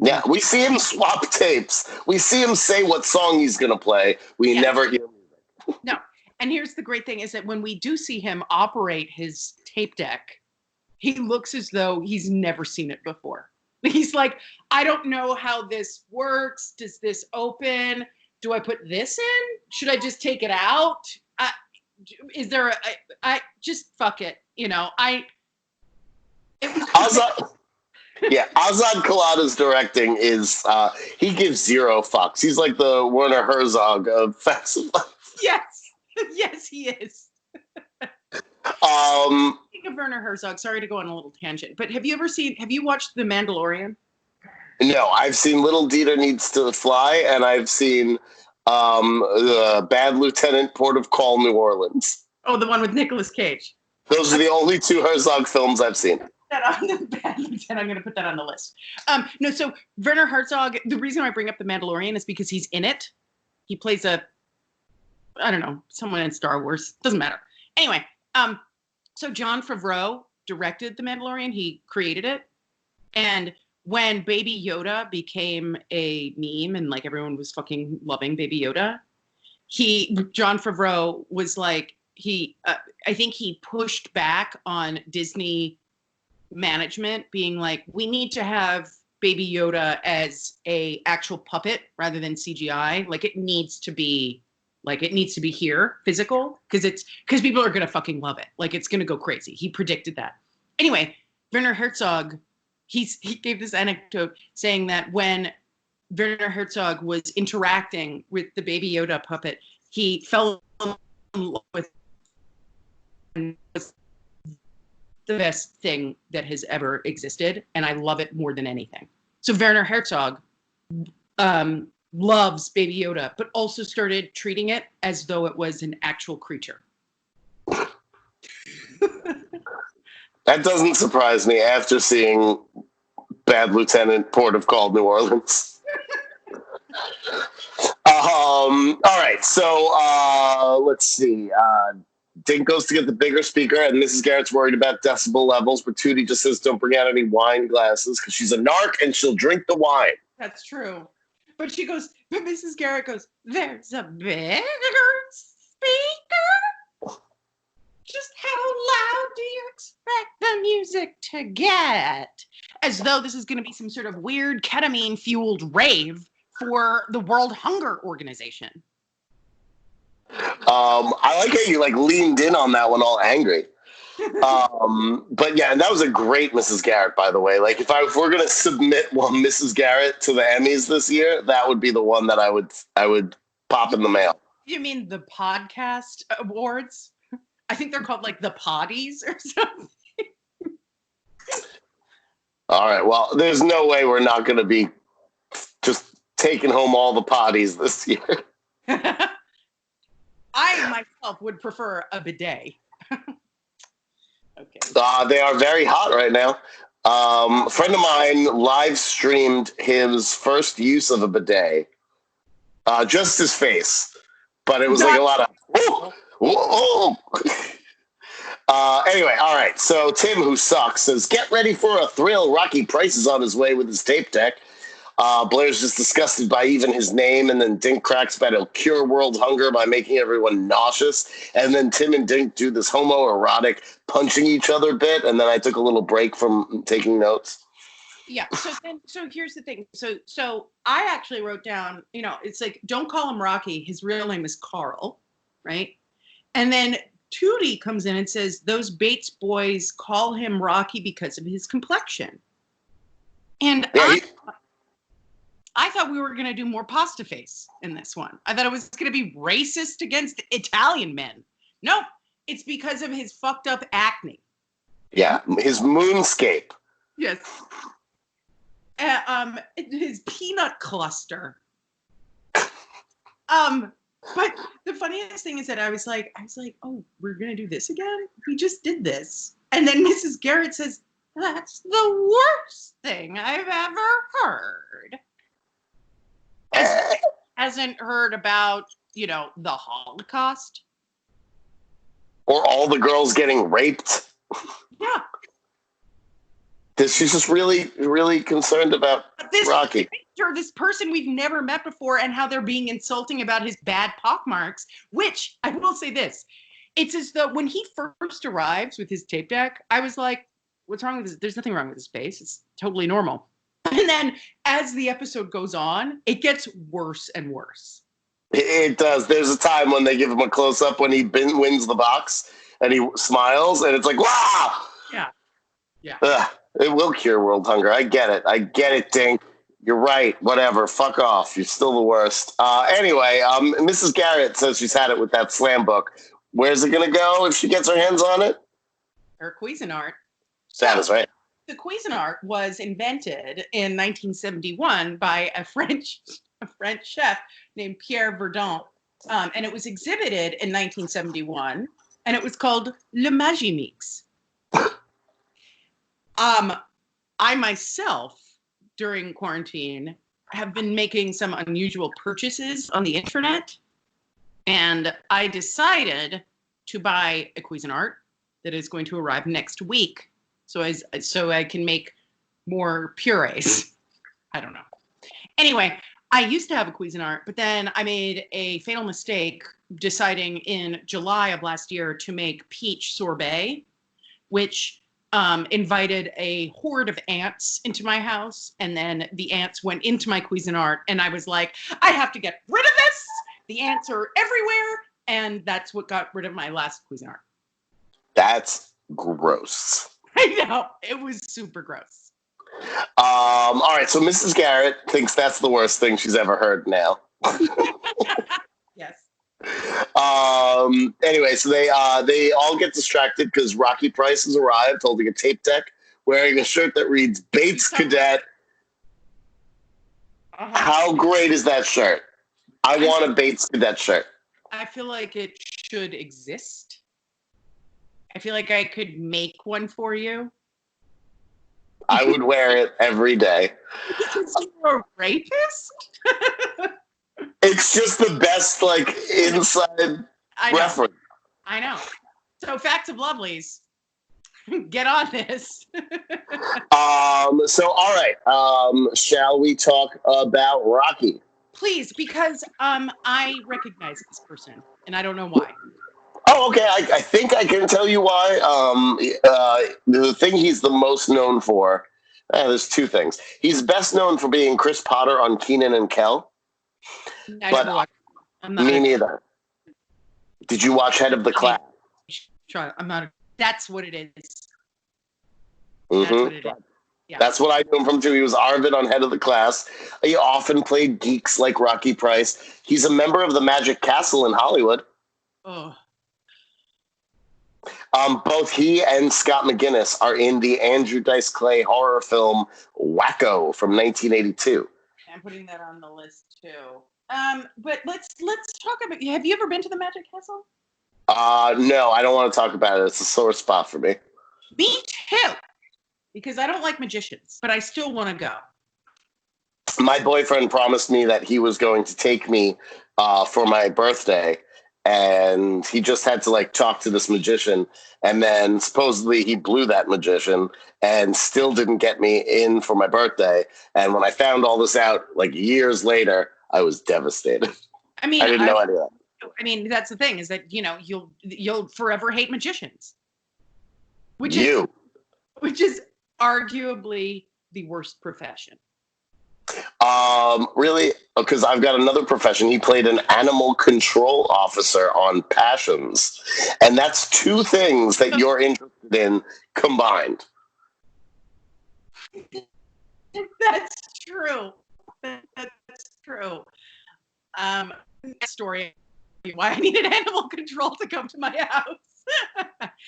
Yeah, we see him swap tapes. We see him say what song he's going to play. We never hear music. No. And here's the great thing is that when we do see him operate his tape deck, he looks as though he's never seen it before. He's like, I don't know how this works. Does this open? Do I put this in? Should I just take it out? Is there I just fuck it. You know, Azad Khalada's directing is, he gives zero fucks. He's like the Werner Herzog of Fast and Life. Yes. Yes, he is. Speaking of Werner Herzog, sorry to go on a little tangent, but have you watched The Mandalorian? No, I've seen Little Dieter Needs to Fly, and I've seen Bad Lieutenant, Port of Call, New Orleans. Oh, the one with Nicolas Cage. Those are the only two Herzog films I've seen. That on the Bad Lieutenant. I'm going to put that on the list. No, so Werner Herzog, the reason I bring up The Mandalorian is because he's in it. He plays someone in Star Wars. Doesn't matter. Anyway, so Jon Favreau directed The Mandalorian. He created it. And when Baby Yoda became a meme and like everyone was fucking loving Baby Yoda, Jon Favreau was like, I think he pushed back on Disney management being like, we need to have Baby Yoda as a actual puppet rather than CGI. Like it needs to be here, physical, because people are gonna fucking love it. Like it's gonna go crazy. He predicted that. Anyway, Werner Herzog, he gave this anecdote saying that when Werner Herzog was interacting with the Baby Yoda puppet, he fell in love with it. The best thing that has ever existed, and I love it more than anything. So Werner Herzog loves Baby Yoda, but also started treating it as though it was an actual creature. That doesn't surprise me after seeing Bad Lieutenant, Port of Call, New Orleans. All right, so let's see. Dink goes to get the bigger speaker, and Mrs. Garrett's worried about decibel levels, but Tootie just says don't bring out any wine glasses because she's a narc and she'll drink the wine. That's true. But Mrs. Garrett goes, there's a bigger speaker? Just how loud do you expect the music to get? As though this is going to be some sort of weird ketamine-fueled rave for the World Hunger Organization. I like how you leaned in on that one all angry. But yeah, and that was a great Mrs. Garrett, by the way. Like if we're gonna submit one Mrs. Garrett to the Emmys this year, that would be the one that I would pop in the mail. You mean the podcast awards? I think they're called the Poddies or something. All right. Well, there's no way we're not gonna be just taking home all the Poddies this year. I myself would prefer a bidet. Okay. They are very hot right now. A friend of mine live streamed his first use of a bidet. Just his face. But it was a lot of, whoa, whoa. Anyway, all right. So Tim, who sucks, says, get ready for a thrill. Rocky Price is on his way with his tape deck. Blair's just disgusted by even his name, and then Dink cracks about he'll cure world hunger by making everyone nauseous. And then Tim and Dink do this homoerotic punching each other bit, and then I took a little break from taking notes. Yeah. So here's the thing. So I actually wrote down, it's like, don't call him Rocky. His real name is Carl, right? And then Tootie comes in and says, those Bates boys call him Rocky because of his complexion. And yeah, I thought we were going to do more pasta face in this one. I thought it was going to be racist against Italian men. Nope. It's because of his fucked up acne. Yeah. His moonscape. Yes. His peanut cluster. But the funniest thing is that I was like, oh, we're going to do this again? We just did this. And then Mrs. Garrett says, that's the worst thing I've ever heard. Hasn't heard about, the Holocaust. Or all the girls getting raped. Yeah. She's just really, really concerned about Rocky. This person we've never met before and how they're being insulting about his bad pockmarks, which I will say this. It's as though when he first arrives with his tape deck, I was like, what's wrong with this? There's nothing wrong with his face. It's totally normal. And then as the episode goes on, it gets worse and worse. It does. There's a time when they give him a close-up when he wins the box and he smiles and it's like, wow! Yeah. Yeah. It will cure world hunger. I get it, Dink. You're right. Whatever. Fuck off. You're still the worst. Anyway, Mrs. Garrett says she's had it with that slam book. Where's it going to go if she gets her hands on it? Her Cuisinart. That is right. The Cuisinart was invented in 1971 by a French chef named Pierre Verdun. And it was exhibited in 1971 and it was called Le Magie Mix. I myself, during quarantine, have been making some unusual purchases on the internet, and I decided to buy a Cuisinart that is going to arrive next week, so I can make more purees. I don't know. Anyway, I used to have a Cuisinart, but then I made a fatal mistake deciding in July of last year to make peach sorbet, which invited a horde of ants into my house. And then the ants went into my Cuisinart, and I was like, I have to get rid of this. The ants are everywhere. And that's what got rid of my last Cuisinart. That's gross. I know. It was super gross. All right, so Mrs. Garrett thinks that's the worst thing she's ever heard now. Yes. Anyway, so they all get distracted because Rocky Price has arrived holding a tape deck, wearing a shirt that reads Bates Cadet. Uh-huh. How great is that shirt? I want a Bates Cadet shirt. I feel like it should exist. I feel like I could make one for you. I would wear it every day. You're a rapist? It's just the best, like, inside reference. I know. So, Facts of Lovelies. Get on this. So, all right. Shall we talk about Rocky? Please, because I recognize this person, and I don't know why. Oh, okay. I think I can tell you why. The thing he's the most known for, there's two things. He's best known for being Chris Potter on Kenan and Kel. But me neither. Did you watch Head of the Class? I'm not. That's what it is. Mm-hmm. That's what it is. Yeah. That's what I knew him from too. He was Arvid on Head of the Class. He often played geeks like Rocky Price. He's a member of the Magic Castle in Hollywood. Oh. Both he and Scott McGinnis are in the Andrew Dice Clay horror film Wacko from 1982. I'm putting that on the list too. But let's talk about. Have you ever been to the Magic Castle? No, I don't want to talk about it. It's a sore spot for me. Me too, because I don't like magicians, but I still want to go. My boyfriend promised me that he was going to take me for my birthday, and he just had to like talk to this magician, and then supposedly he blew that magician and still didn't get me in for my birthday. And when I found all this out like years later, I was devastated. I mean, I didn't know any of that. I mean, that's the thing, is that, you know, you'll forever hate magicians. Which is arguably the worst profession. Really? Because I've got another profession. He played an animal control officer on Passions. And that's two things that you're interested in combined. That's true. That's true. Story why I needed animal control to come to my house.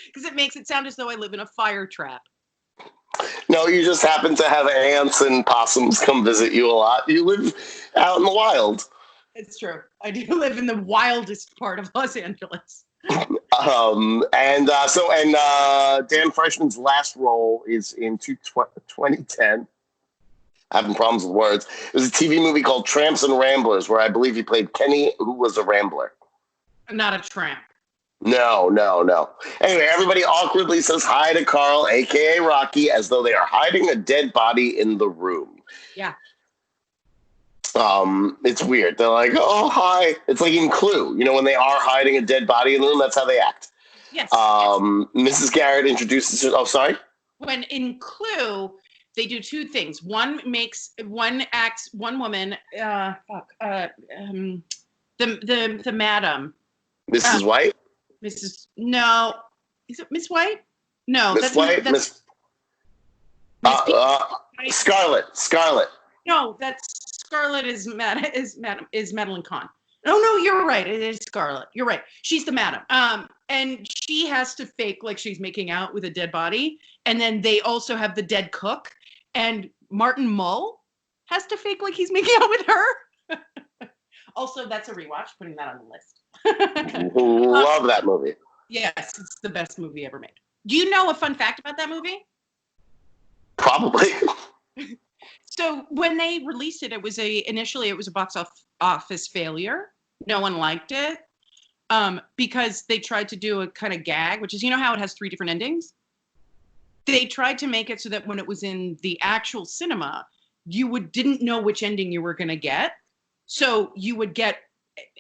Because it makes it sound as though I live in a fire trap. No, you just happen to have ants and possums come visit you a lot. You live out in the wild. It's true. I do live in the wildest part of Los Angeles. Dan Freshman's last role is in 2010. Having problems with words. It was a TV movie called Tramps and Ramblers, where I believe he played Kenny, who was a rambler. Not a tramp. No. Anyway, everybody awkwardly says hi to Carl, a.k.a. Rocky, as though they are hiding a dead body in the room. Yeah. It's weird. They're like, oh, hi. It's like in Clue. You know, when they are hiding a dead body in the room, that's how they act. Yes. Mrs. Garrett introduces her. Oh, sorry? When in Clue, they do two things. One woman, the madam. Mrs. White? No. Is it Miss White? No. Miss White? Scarlett. No, that's Scarlett is Madeline Kahn. No, you're right. It is Scarlett. You're right. She's the madam. And she has to fake like she's making out with a dead body. And then they also have the dead cook. And Martin Mull has to fake like he's making out with her. Also, that's a rewatch, putting that on the list. Love that movie. Yes, it's the best movie ever made. Do you know a fun fact about that movie? Probably. So when they released it, initially it was a box office failure. No one liked it because they tried to do a kind of gag, which is, you know how it has 3 different endings? They tried to make it so that when it was in the actual cinema, you didn't know which ending you were going to get. So you would get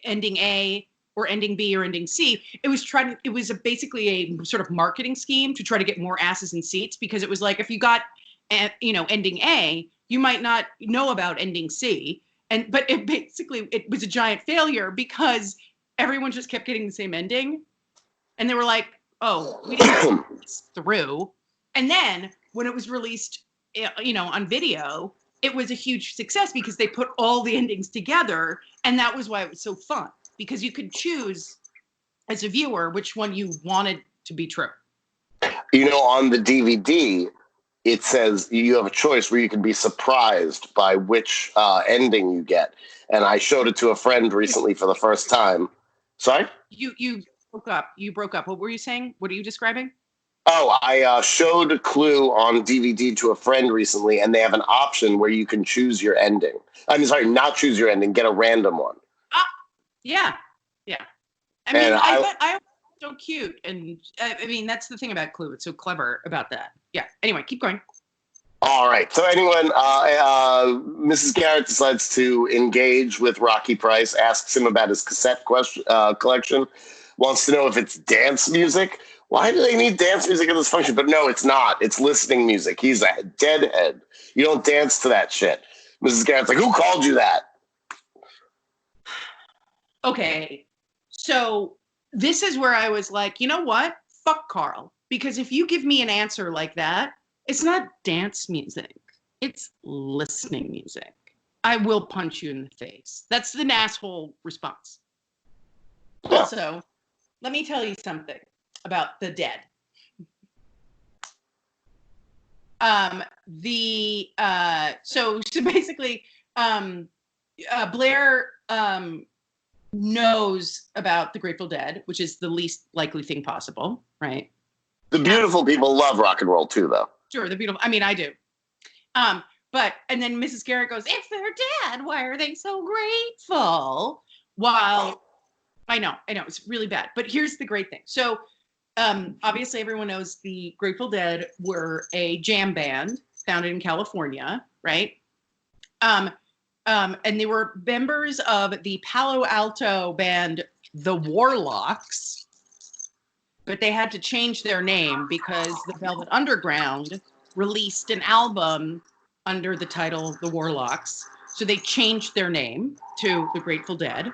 ending A or ending B or ending C. It was basically a sort of marketing scheme to try to get more asses in seats, because it was like, if you got, ending A, you might not know about ending C. But it was a giant failure because everyone just kept getting the same ending. And they were like, oh, we didn't think this through. And then when it was released, on video, it was a huge success because they put all the endings together. And that was why it was so fun, because you could choose as a viewer which one you wanted to be true. On the DVD, it says you have a choice where you can be surprised by which ending you get. And I showed it to a friend recently for the first time. Sorry? You broke up. You broke up. What were you saying? What are you describing? Oh, I showed Clue on DVD to a friend recently, and they have an option where you can choose your ending. I'm sorry, not choose your ending, get a random one. Yeah. I mean, I so cute, and I mean that's the thing about Clue. It's so clever about that. Yeah. Anyway, keep going. All right. So Mrs. Garrett decides to engage with Rocky Price, asks him about his cassette collection, wants to know if it's dance music. Why do they need dance music in this function? But no, it's not. It's listening music. He's a deadhead. You don't dance to that shit. Mrs. Garrett's like, who called you that? Okay. So this is where I was like, you know what? Fuck Carl. Because if you give me an answer like that, it's not dance music. It's listening music. I will punch you in the face. That's an asshole response. Yeah. Also, let me tell you something about the dead. So basically, Blair knows about the Grateful Dead, which is the least likely thing possible, right? The beautiful people love rock and roll too, though. Sure, the beautiful. I mean, I do. And then Mrs. Garrett goes, if they're dead, why are they so grateful? While I know, it's really bad. But here's the great thing. So obviously everyone knows the Grateful Dead were a jam band founded in California, right? And they were members of the Palo Alto band, the Warlocks, but they had to change their name because the Velvet Underground released an album under the title The Warlocks. So they changed their name to the Grateful Dead.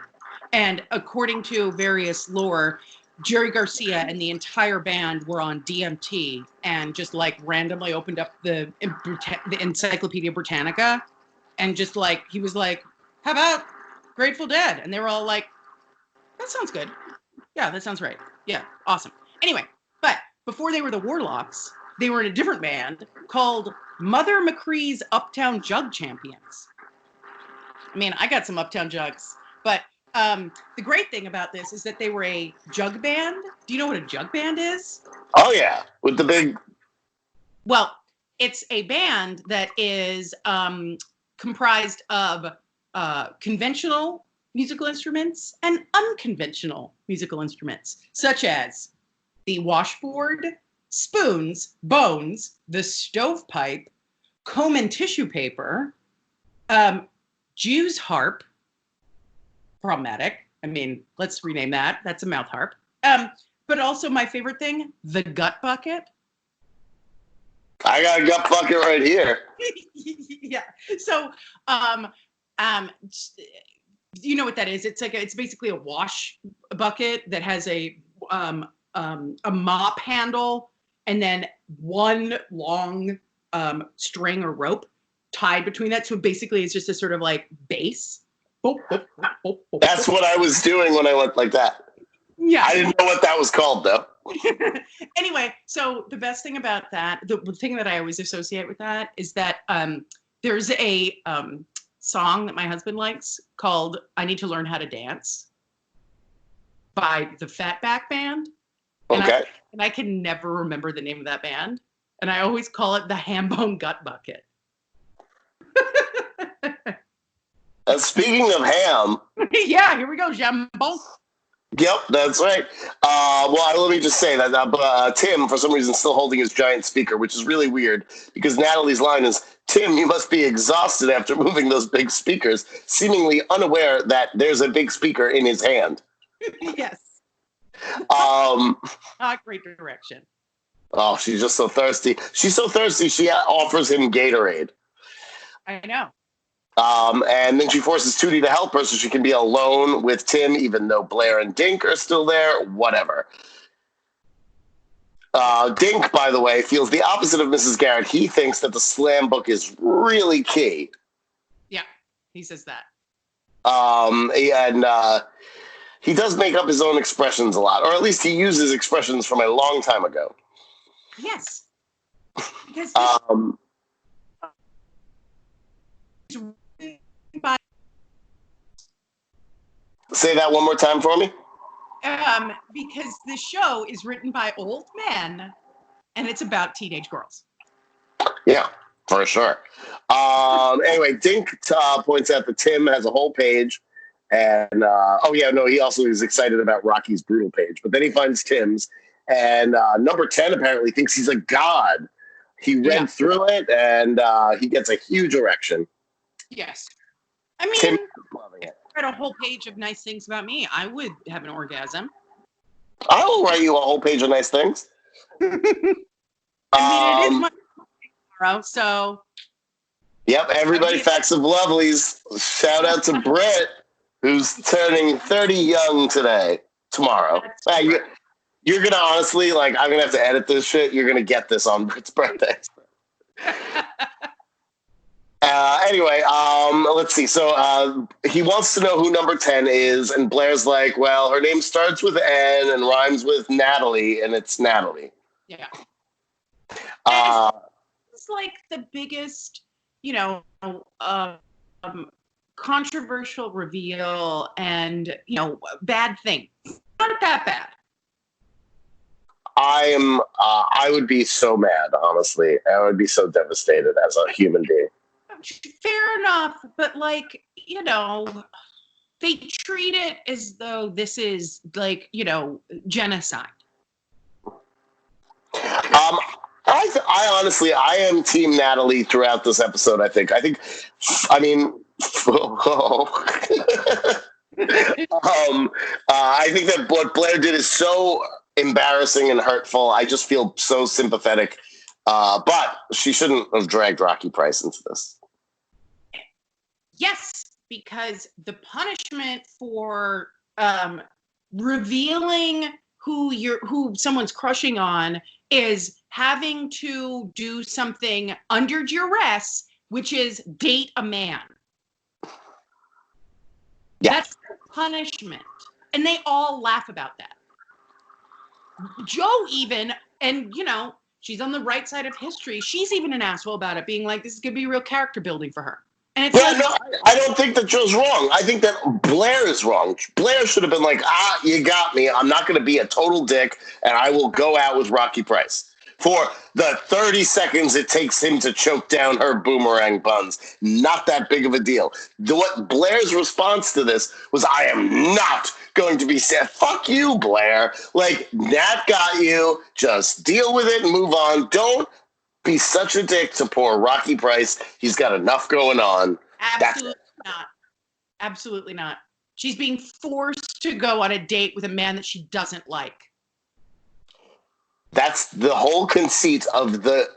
And according to various lore, Jerry Garcia and the entire band were on DMT and just like randomly opened up the Encyclopedia Britannica. And just like, he was like, how about Grateful Dead? And they were all like, that sounds good. Yeah, that sounds right. Yeah, awesome. Anyway, but before they were the Warlocks, they were in a different band called Mother McCree's Uptown Jug Champions. I mean, I got some Uptown Jugs, but the great thing about this is that they were a jug band. Do you know what a jug band is? Oh, yeah. With the big... Well, it's a band that is comprised of conventional musical instruments and unconventional musical instruments, such as the washboard, spoons, bones, the stovepipe, comb and tissue paper, Jew's harp, problematic. I mean, let's rename that. That's a mouth harp. But also my favorite thing, the gut bucket. I got a gut bucket right here. Yeah. So, you know what that is? It's basically a wash bucket that has a mop handle and then one long string or rope tied between that. So basically, it's just a sort of like base. That's what I was doing when I went like that. Yeah. I didn't know what that was called, though. Anyway, so the best thing about that, the thing that I always associate with that is that there's a song that my husband likes called I Need to Learn How to Dance by the Fatback Band. Okay. And I can never remember the name of that band. And I always call it the Hambone Gut Bucket. Speaking of ham. Yeah, here we go, Jambon. Yep, that's right. Let me just say that Tim, for some reason, is still holding his giant speaker, which is really weird because Natalie's line is, Tim, you must be exhausted after moving those big speakers, seemingly unaware that there's a big speaker in his hand. Yes. Not great direction. Oh, she's just so thirsty. She's so thirsty, she offers him Gatorade. I know. And then she forces Tootie to help her so she can be alone with Tim, even though Blair and Dink are still there. Whatever. Dink, by the way, feels the opposite of Mrs. Garrett. He thinks that the slam book is really key. Yeah, he says that. He does make up his own expressions a lot, or at least he uses expressions from a long time ago. Yes. Because say that one more time for me. Because the show is written by old men, and it's about teenage girls. Yeah, for sure. Anyway, Dink points out that Tim has a whole page, and he also is excited about Rocky's brutal page. But then he finds Tim's, and number 10 apparently thinks he's a god. He read through it, and he gets a huge erection. Yes. I mean, Tim, if I read a whole page of nice things about me, I would have an orgasm. I will write you a whole page of nice things. I mean, it is my tomorrow, so. Yep, everybody, Facts of Lovelies. Shout out to Britt, who's turning 30 young tomorrow. You're going to honestly, I'm going to have to edit this shit. You're going to get this on Britt's birthday. Anyway, let's see. So he wants to know who number 10 is, and Blair's like, well, her name starts with N and rhymes with Natalie, and it's Natalie. Yeah. It's like the biggest, controversial reveal and, bad thing. Not that bad. I would be so mad, honestly. I would be so devastated as a human being. Fair enough, but they treat it as though this is genocide. I honestly, I am Team Natalie throughout this episode. I think, I think that what Blair did is so embarrassing and hurtful. I just feel so sympathetic. But she shouldn't have dragged Rocky Price into this. Yes, because the punishment for revealing who someone's crushing on is having to do something under duress, which is date a man. Yeah. That's the punishment. And they all laugh about that. Joe even, and she's on the right side of history. She's even an asshole about it, being like, this is going to be real character building for her. And it's I don't think that Joe's wrong. I think that Blair is wrong. Blair should have been like, you got me. I'm not going to be a total dick, and I will go out with Rocky Price. For the 30 seconds it takes him to choke down her boomerang buns. Not that big of a deal. What Blair's response to this was, I am not going to be sad. Fuck you, Blair. Nat got you. Just deal with it and move on. Don't be such a dick to poor Rocky Price. He's got enough going on. Absolutely not. Absolutely not. She's being forced to go on a date with a man that she doesn't like. That's the whole conceit of the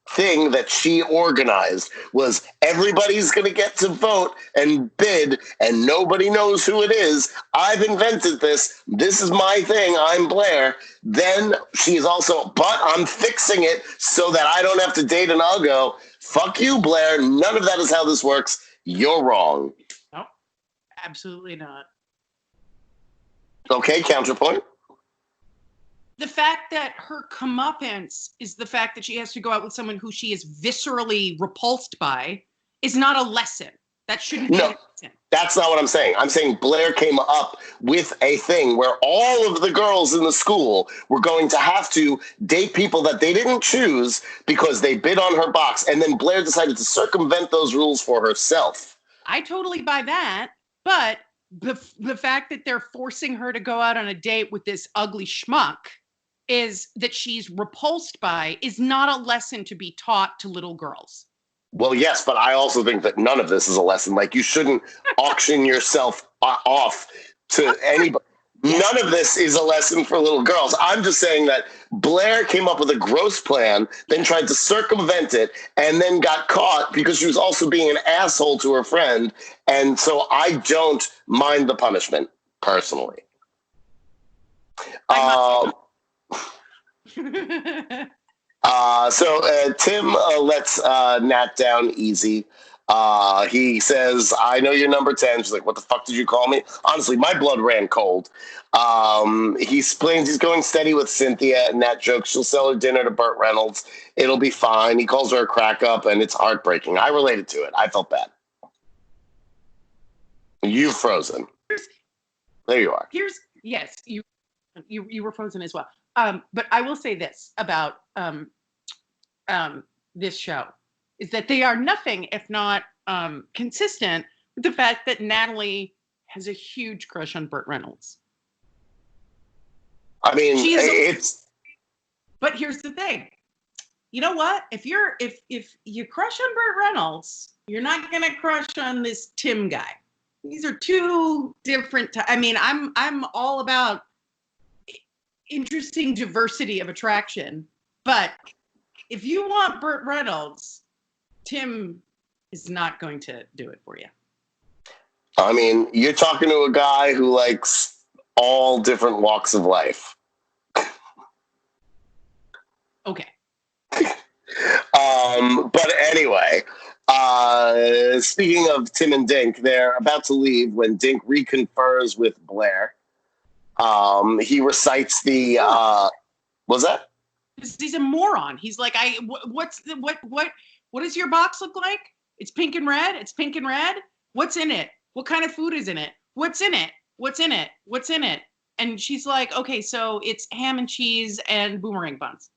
thing that she organized, was everybody's going to get to vote and bid, and nobody knows who it is. I've invented this. This is my thing. I'm Blair. Then she's also, but I'm fixing it so that I don't have to date an uggo. Fuck you, Blair. None of that is how this works. You're wrong. No, absolutely not. Okay, counterpoint. The fact that her comeuppance is the fact that she has to go out with someone who she is viscerally repulsed by is not a lesson. That shouldn't be. No, that's not what I'm saying. I'm saying Blair came up with a thing where all of the girls in the school were going to have to date people that they didn't choose because they bid on her box. And then Blair decided to circumvent those rules for herself. I totally buy that. But the fact that they're forcing her to go out on a date with this ugly schmuck is that she's repulsed by is not a lesson to be taught to little girls. Well, yes, but I also think that none of this is a lesson. Like, you shouldn't auction yourself off to anybody. None of this is a lesson for little girls. I'm just saying that Blair came up with a gross plan, then tried to circumvent it, and then got caught because she was also being an asshole to her friend. And so I don't mind the punishment, personally. Tim lets Nat down easy. He says, I know you're number 10. She's like, what the fuck did you call me? Honestly, my blood ran cold. He explains he's going steady with Cynthia, and Nat jokes she'll sell her dinner to Burt Reynolds. It'll be fine. He calls her a crack up, and it's heartbreaking. I related to it. I felt bad. You've frozen. There you are. Yes, you were frozen as well. But I will say this about this show is that they are nothing if not consistent with the fact that Natalie has a huge crush on Burt Reynolds. I mean, it's. But here's the thing. You know what? If you crush on Burt Reynolds, you're not gonna crush on this Tim guy. These are two different. I mean, I'm all about interesting diversity of attraction, but if you want Burt Reynolds, Tim is not going to do it for you. I mean, you're talking to a guy who likes all different walks of life. Okay. But anyway, speaking of Tim and Dink, they're about to leave when Dink reconfers with Blair. He recites the, what's that? He's a moron. He's like, what does your box look like? It's pink and red. It's pink and red. What's in it? What kind of food is in it? What's in it? What's in it? What's in it? And she's like, okay, so it's ham and cheese and boomerang buns.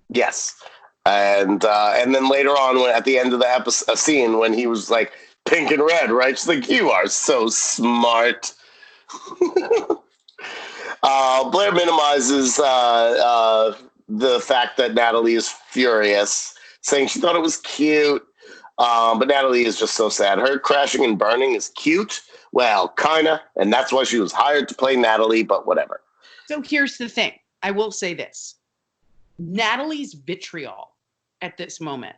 Yes. And then later on, when at the end of the episode, scene when he was like, pink and red, right? She's like, you are so smart. Blair minimizes the fact that Natalie is furious, saying she thought it was cute. But Natalie is just so sad. Her crashing and burning is cute. Well, kinda. And that's why she was hired to play Natalie, but whatever. So here's the thing. I will say this. Natalie's vitriol at this moment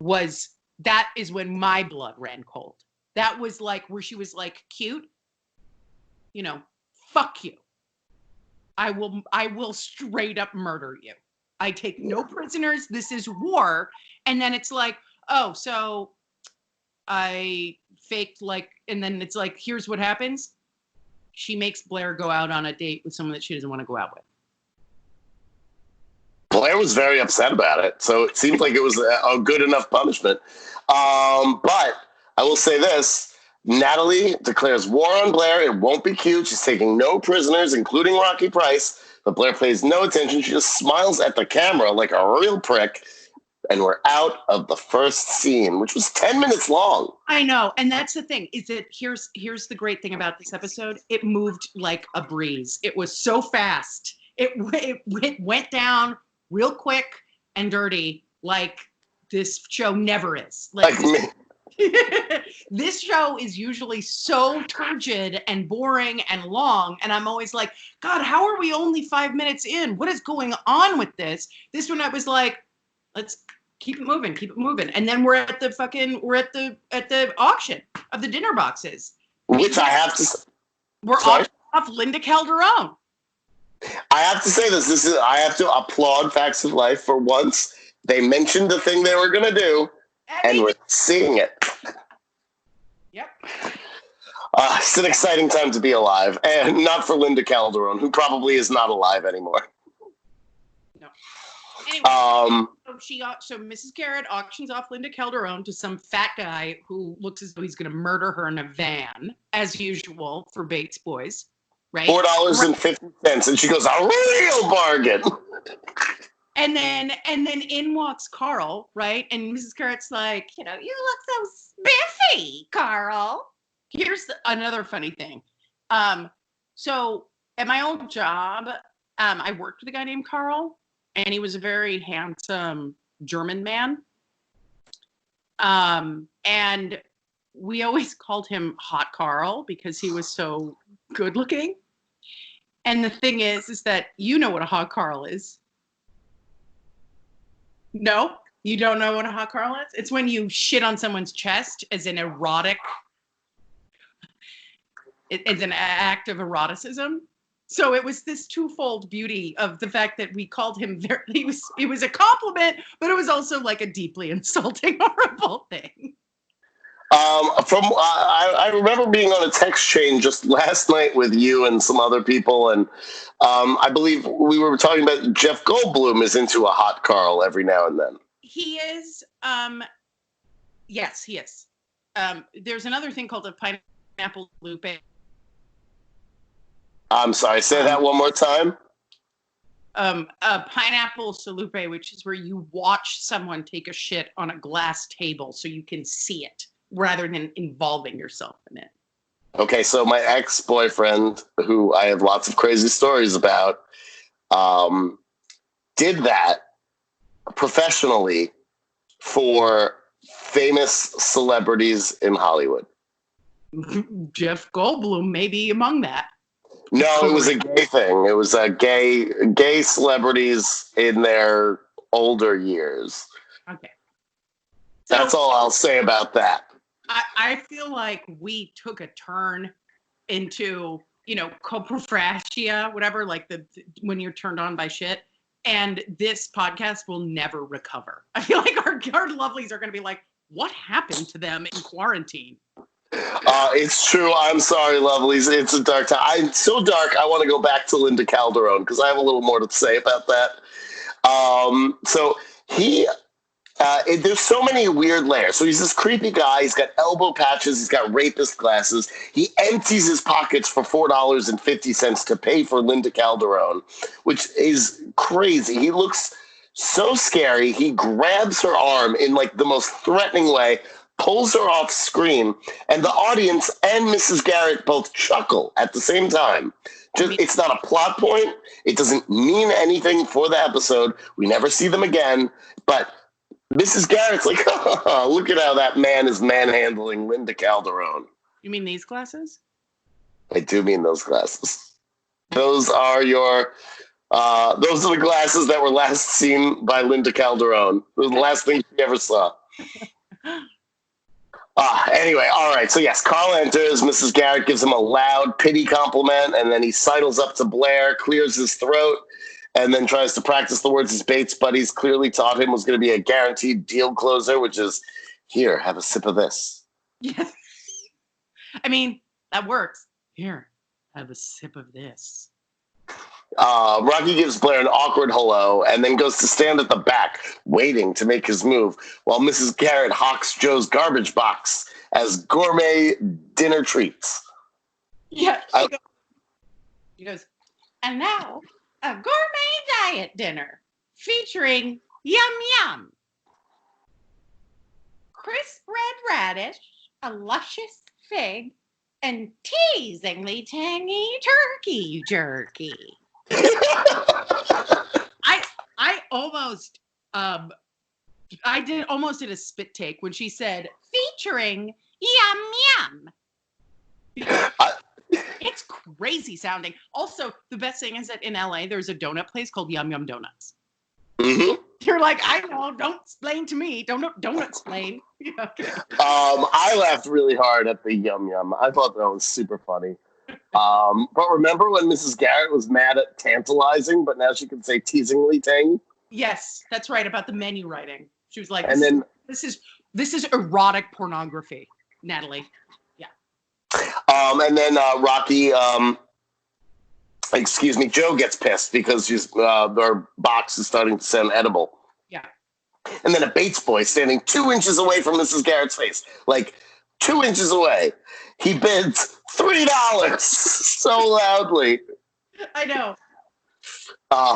that is when my blood ran cold. That was like where she was like, cute, fuck you. I will straight up murder you. I take no prisoners. This is war. And then it's like, oh, so I faked and then it's like, here's what happens. She makes Blair go out on a date with someone that she doesn't want to go out with. Blair was very upset about it, so it seems like it was a good enough punishment. But I will say this. Natalie declares war on Blair. It won't be cute. She's taking no prisoners, including Rocky Price. But Blair pays no attention. She just smiles at the camera like a real prick. And we're out of the first scene, which was 10 minutes long. I know. And that's the thing, is that here's the great thing about this episode. It moved like a breeze. It was so fast. It went down real quick and dirty like this show never is. Like me. This show is usually so turgid and boring and long, and I'm always like, God, how are we only 5 minutes in? What is going on with this? This one I was like, let's keep it moving. And then we're at the auction of the dinner boxes. Which I have to We're off Linda Calderone. I have to say this. I have to applaud Facts of Life for once. They mentioned the thing they were gonna do. And we're seeing it. Yep. It's an exciting time to be alive. And not for Linda Calderone, who probably is not alive anymore. No. Anyway, so Mrs. Garrett auctions off Linda Calderone to some fat guy who looks as though he's going to murder her in a van, as usual for Bates Boys, right? $4.50, and she goes, a real bargain. And then in walks Carl, right? And Mrs. Garrett's like, you look so spiffy, Carl. Here's another funny thing. So at my old job, I worked with a guy named Carl, and he was a very handsome German man. And we always called him Hot Carl because he was so good looking. And the thing is that you know what a hot Carl is. No, you don't know what a hot Carl is? It's when you shit on someone's chest as an erotic. It's an act of eroticism. So it was this twofold beauty of the fact that we called him it was a compliment, but it was also like a deeply insulting, horrible thing. I remember being on a text chain just last night with you and some other people, and I believe we were talking about Jeff Goldblum is into a hot Carl every now and then. He is. Yes, he is. There's another thing called a pineapple lupe. I'm sorry, say that one more time. A pineapple salute, which is where you watch someone take a shit on a glass table so you can see it rather than involving yourself in it. Okay, so my ex-boyfriend, who I have lots of crazy stories about, did that professionally for famous celebrities in Hollywood. Jeff Goldblum may be among that. No, it was a gay thing. It was gay celebrities in their older years. Okay. So, that's all I'll say about that. I feel like we took a turn into, coprofragia, whatever, like when you're turned on by shit. And this podcast will never recover. I feel like our lovelies are going to be like, what happened to them in quarantine? It's true. I'm sorry, lovelies. It's a dark time. I'm so dark, I want to go back to Linda Calderone because I have a little more to say about that. So he... there's so many weird layers. So he's this creepy guy. He's got elbow patches. He's got rapist glasses. He empties his pockets for $4.50 to pay for Linda Calderone, which is crazy. He looks so scary. He grabs her arm in like the most threatening way, pulls her off screen, and the audience and Mrs. Garrett both chuckle at the same time. It's not a plot point. It doesn't mean anything for the episode. We never see them again, but Mrs. Garrett's like, oh, look at how that man is manhandling Linda Calderone. You mean these glasses? I do mean those glasses. Those are the glasses that were last seen by Linda Calderone. It was the last thing she ever saw. Anyway, all right. So yes, Carl enters. Mrs. Garrett gives him a loud pity compliment, and then he sidles up to Blair, clears his throat, and then tries to practice the words his Bates buddies clearly taught him was going to be a guaranteed deal closer, which is, here, have a sip of this. Yeah. I mean, that works. Here, have a sip of this. Rocky gives Blair an awkward hello and then goes to stand at the back, waiting to make his move, while Mrs. Garrett hawks Joe's garbage box as gourmet dinner treats. Yeah, she goes, and now a gourmet diet dinner featuring yum yum, crisp red radish, a luscious fig, and teasingly tangy turkey jerky. I almost did a spit take when she said featuring yum yum. It's crazy sounding. Also, the best thing is that in LA, there's a donut place called Yum Yum Donuts. Mm-hmm. You're like, I know, don't explain to me. Don't explain. Yeah, okay. I laughed really hard at the yum yum. I thought that was super funny. But remember when Mrs. Garrett was mad at tantalizing, but now she can say teasingly tangy? Yes, that's right, about the menu writing. She was like, this is erotic pornography, Natalie. Yeah. And then Rocky excuse me, Joe gets pissed because their box is starting to sound edible. Yeah. And then a Bates boy standing 2 inches away from Mrs. Garrett's face, like 2 inches away. He bids $3 so loudly. I know.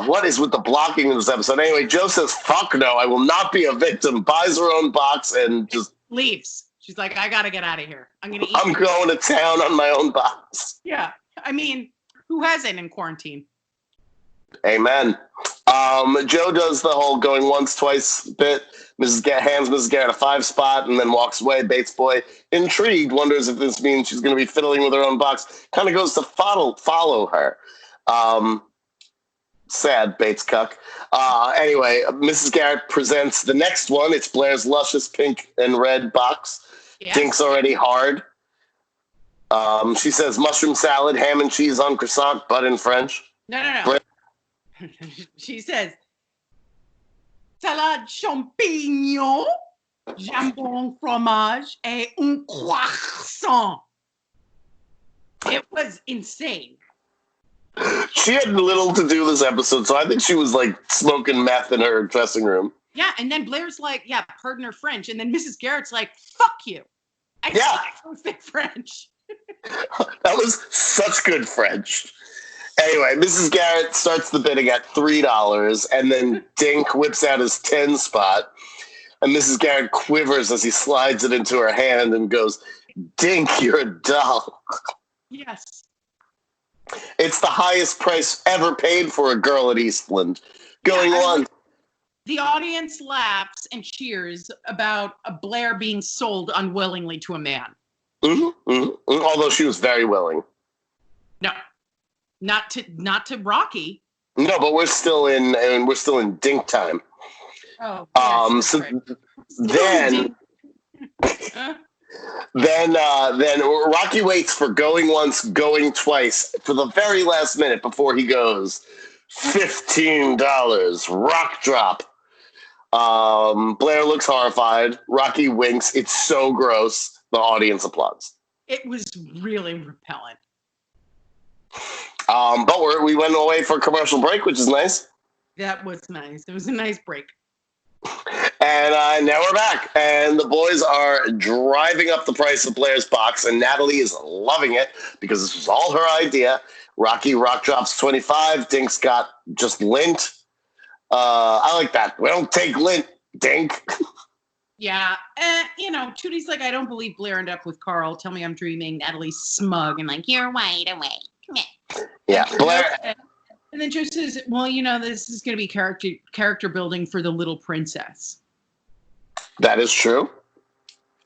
What is with the blocking in this episode? Anyway, Joe says, fuck no, I will not be a victim, buys her own box and just leaves. She's like, I got to get out of here. I'm going to town on my own box. Yeah. I mean, who hasn't in quarantine? Amen. Joe does the whole going once, twice bit. Hands Mrs. Garrett a 5 spot and then walks away. Bates boy, intrigued, wonders if this means she's going to be fiddling with her own box. Kind of goes to follow her. Sad Bates cuck. Anyway, Mrs. Garrett presents the next one. It's Blair's luscious pink and red box. Yes. Dink's already hard. She says mushroom salad, ham and cheese on croissant, but in French. No. She says salade champignon, jambon fromage, et un croissant. It was insane. She had little to do this episode, so I think she was like smoking meth in her dressing room. Yeah, and then Blair's like, yeah, pardon her French. And then Mrs. Garrett's like, fuck you. I don't speak French. That was such good French. Anyway, Mrs. Garrett starts the bidding at $3, and then Dink whips out his 10 spot, and Mrs. Garrett quivers as he slides it into her hand and goes, Dink, you're a doll. Yes. It's the highest price ever paid for a girl at Eastland. Going on. The audience laughs and cheers about a Blair being sold unwillingly to a man. Although she was very willing. No, not to Rocky. No, but we're still in Dink time. Oh. Yes, so right. then Rocky waits for going once, going twice for the very last minute before he goes. $15, rock drop. Blair looks horrified. Rocky winks. It's so gross. The audience applauds. It was really repellent. But we went away for a commercial break, which is nice. That was nice. It was a nice break. And now we're back. And the boys are driving up the price of Blair's box, and Natalie is loving it because this was all her idea. Rocky rock drops 25. Dink's got just lint. I like that. We don't take lint, Dink. Yeah. Tootie's like, I don't believe Blair ended up with Carl. Tell me I'm dreaming. Natalie's smug and like, you're wide awake. Come here. Yeah, Blair. And then Joe says, well, this is going to be character building for the little princess. That is true.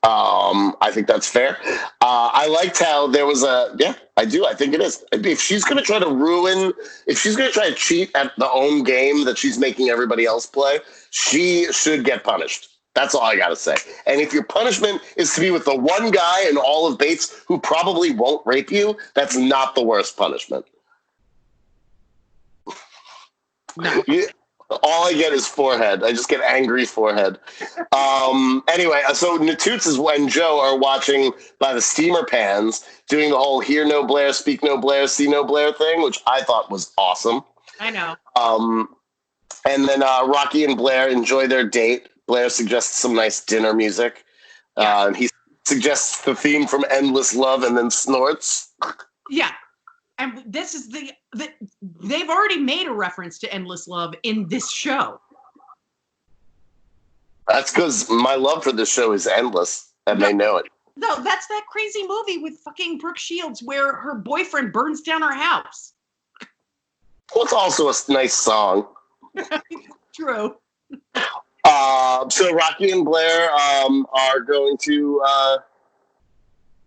I think that's fair. I liked how there was I do. I think it is. If she's going to try to cheat at the own game that she's making everybody else play, she should get punished. That's all I got to say. And if your punishment is to be with the one guy in all of Bates who probably won't rape you, that's not the worst punishment. No. All I get is forehead. I just get angry forehead. Anyway, so Natoots and Joe are watching by the steamer pans, doing the whole hear no Blair, speak no Blair, see no Blair thing, which I thought was awesome. I know. And then Rocky and Blair enjoy their date. Blair suggests some nice dinner music. And he suggests the theme from Endless Love and then snorts. Yeah. And this is they've already made a reference to Endless Love in this show. That's because my love for this show is endless, and they know it. No, that's that crazy movie with fucking Brooke Shields where her boyfriend burns down her house. Well, it's also a nice song. True. So Rocky and Blair are going to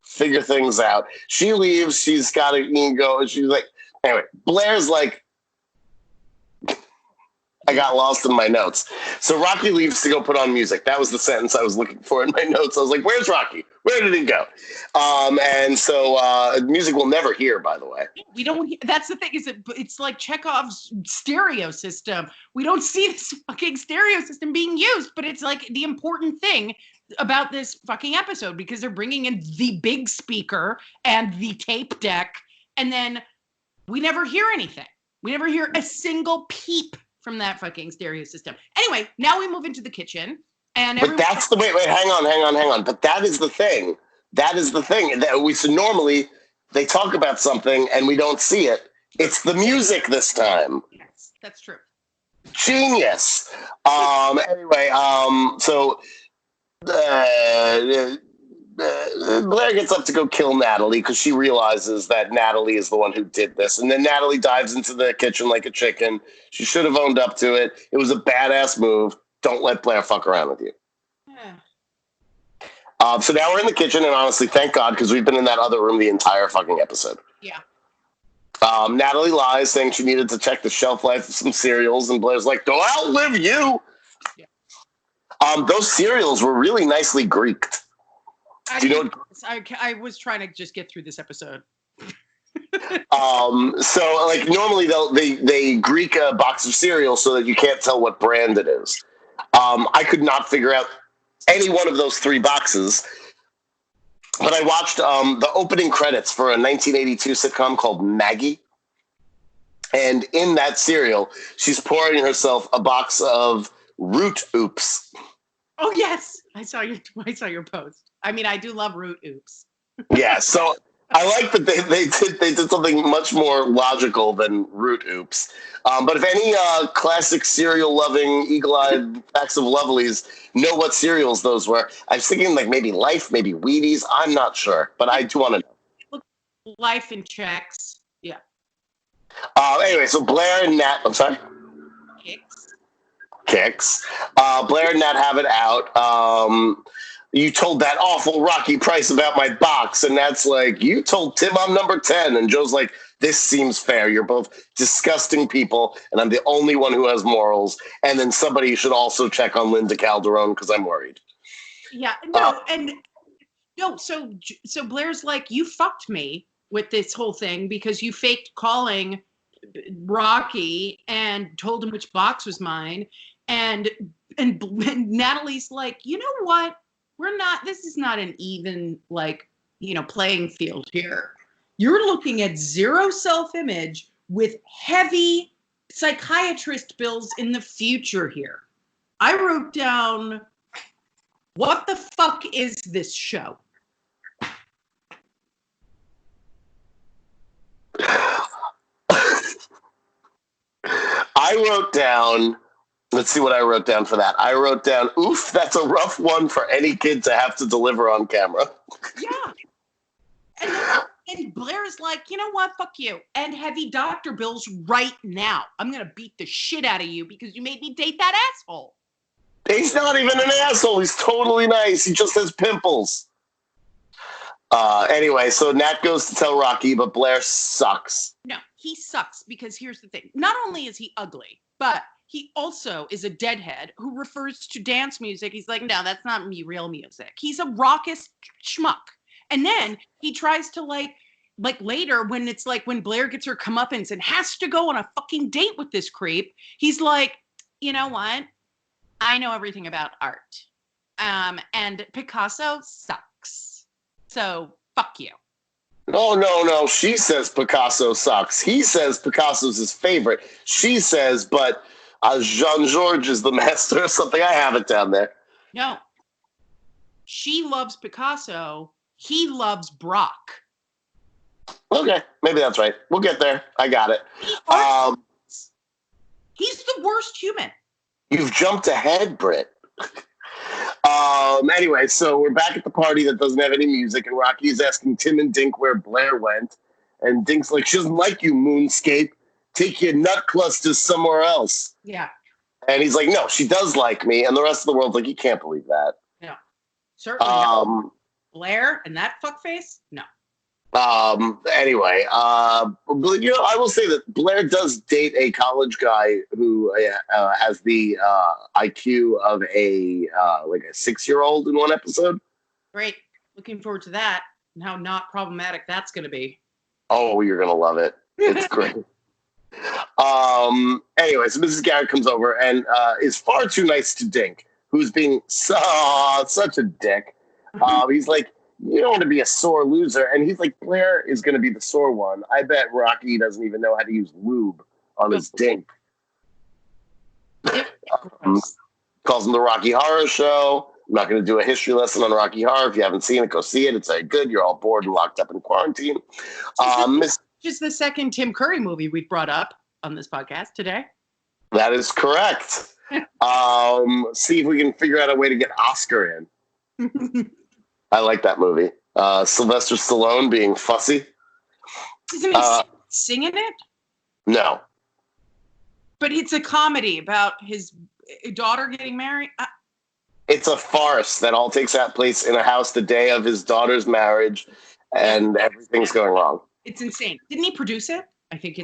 figure things out. She leaves. She's got an ego. She's like, anyway, Blair's like, I got lost in my notes. So Rocky leaves to go put on music. That was the sentence I was looking for in my notes. I was like, where's Rocky? Where did he go? And so music we'll never hear, by the way. We don't. That's the thing, is it's like Chekhov's stereo system. We don't see this fucking stereo system being used, but it's like the important thing about this fucking episode, because they're bringing in the big speaker and the tape deck, and then We never hear anything. We never hear a single peep from that fucking stereo system. Anyway, now we move into the kitchen. And but that's the wait, hang on. But that is the thing. So normally they talk about something and we don't see it. It's the music this time. Yes, that's true. Genius. Anyway, so Blair gets up to go kill Natalie because she realizes that Natalie is the one who did this. And then Natalie dives into the kitchen like a chicken. She should have owned up to it. It was a badass move. Don't let Blair fuck around with you. Yeah. So now we're in the kitchen, and honestly, thank God, because we've been in that other room the entire fucking episode. Yeah. Natalie lies, saying she needed to check the shelf life of some cereals, and Blair's like, "Don't outlive you." Yeah. Those cereals were really nicely Greeked. I was trying to just get through this episode. So like normally they Greek a box of cereal so that you can't tell what brand it is. I could not figure out any one of those three boxes, but I watched the opening credits for a 1982 sitcom called Maggie, and in that cereal, she's pouring herself a box of Root Oops. Oh yes, I saw your post. I mean, I do love Root Oops. Yeah, so I like that they did something much more logical than Root Oops. But if any classic cereal-loving, eagle-eyed facts of lovelies know what cereals those were, I was thinking like maybe Life, maybe Wheaties. I'm not sure, but I do want to know. Look, Life and Chex. Yeah. Anyway, so Blair and Nat, I'm sorry? Kicks. Blair and Nat have it out. You told that awful Rocky Price about my box, and Nat's like, you told Tim I'm number 10, and Joe's like, this seems fair. You're both disgusting people, and I'm the only one who has morals. And then somebody should also check on Linda Calderone because I'm worried. Yeah, So Blair's like, you fucked me with this whole thing because you faked calling Rocky and told him which box was mine, and Natalie's like, you know what? This is not an even, playing field here. You're looking at zero self-image with heavy psychiatrist bills in the future here. I wrote down, what the fuck is this show? I wrote down, let's see what I wrote down for that. I wrote down, oof, that's a rough one for any kid to have to deliver on camera. Yeah. And Blair's like, you know what? Fuck you. And heavy doctor bills right now. I'm going to beat the shit out of you because you made me date that asshole. He's not even an asshole. He's totally nice. He just has pimples. Anyway, so Nat goes to tell Rocky, but Blair sucks. No, he sucks because here's the thing. Not only is he ugly, but he also is a deadhead who refers to dance music. He's like, no, that's not real music. He's a raucous schmuck. And then he tries to like later when it's like when Blair gets her comeuppance and has to go on a fucking date with this creep, he's like, you know what? I know everything about art. And Picasso sucks. So fuck you. No. She says Picasso sucks. He says Picasso's his favorite. She says, but Jean-Georges is the master or something. I have it down there. No. She loves Picasso. He loves Brock. Okay, maybe that's right. We'll get there. I got it. He's the worst human. You've jumped ahead, Britt. Anyway, so we're back at the party that doesn't have any music, and Rocky's asking Tim and Dink where Blair went. And Dink's like, she doesn't like you, Moonscape. Take your nut clusters somewhere else. Yeah. And he's like, no, she does like me. And the rest of the world's like, you can't believe that. No. Certainly not. Blair and that fuckface? No. Anyway, I will say that Blair does date a college guy who has the IQ of a 6-year-old in one episode. Great. Looking forward to that and how not problematic that's going to be. Oh, you're going to love it. It's great. Anyway, so Mrs. Garrett comes over and is far too nice to Dink, who's being such a dick. He's like, you don't want to be a sore loser. And he's like, Blair is going to be the sore one. I bet Rocky doesn't even know how to use lube on his dink. Calls him the Rocky Horror Show. I'm not going to do a history lesson on Rocky Horror. If you haven't seen it, go see it. It's very good. You're all bored and locked up in quarantine. Just the second Tim Curry movie we brought up on this podcast today. That is correct. See if we can figure out a way to get Oscar in. I like that movie. Sylvester Stallone being fussy. Isn't he singing it? No. But it's a comedy about his daughter getting married. It's a farce that all takes place in a house the day of his daughter's marriage, and everything's going wrong. It's insane. Didn't he produce it? I think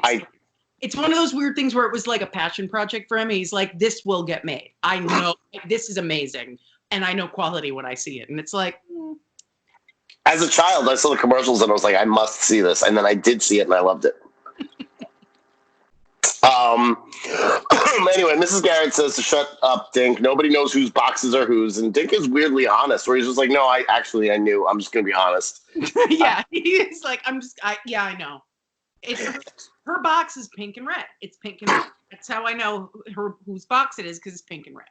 it's one of those weird things where it was like a passion project for him. He's like, this will get made. I know this is amazing, and I know quality when I see it. And it's like, As a child, I saw the commercials and I was like, I must see this. And then I did see it and I loved it. Anyway, Mrs. Garrett says to shut up, Dink. Nobody knows whose boxes are whose. And Dink is weirdly honest, where he's just like, no, I knew. I'm just going to be honest. Yeah, he's like, I know. Her box is pink and red. It's pink and red. That's how I know whose box it is, because it's pink and red.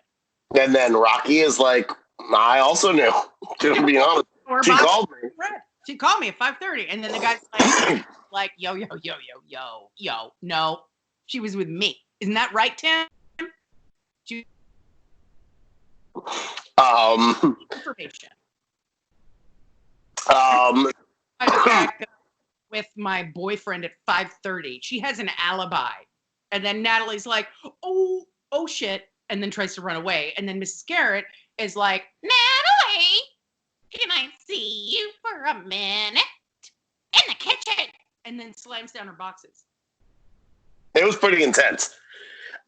And then Rocky is like, I also knew. To be honest. She called me. Red. She called me at 5:30. And then the guy's like, yo, no. She was with me. Isn't that right, Tim? Information. With my boyfriend at 5:30. She has an alibi. And then Natalie's like, oh shit. And then tries to run away. And then Mrs. Garrett is like, Natalie, can I see you for a minute? In the kitchen. And then slams down her boxes. It was pretty intense.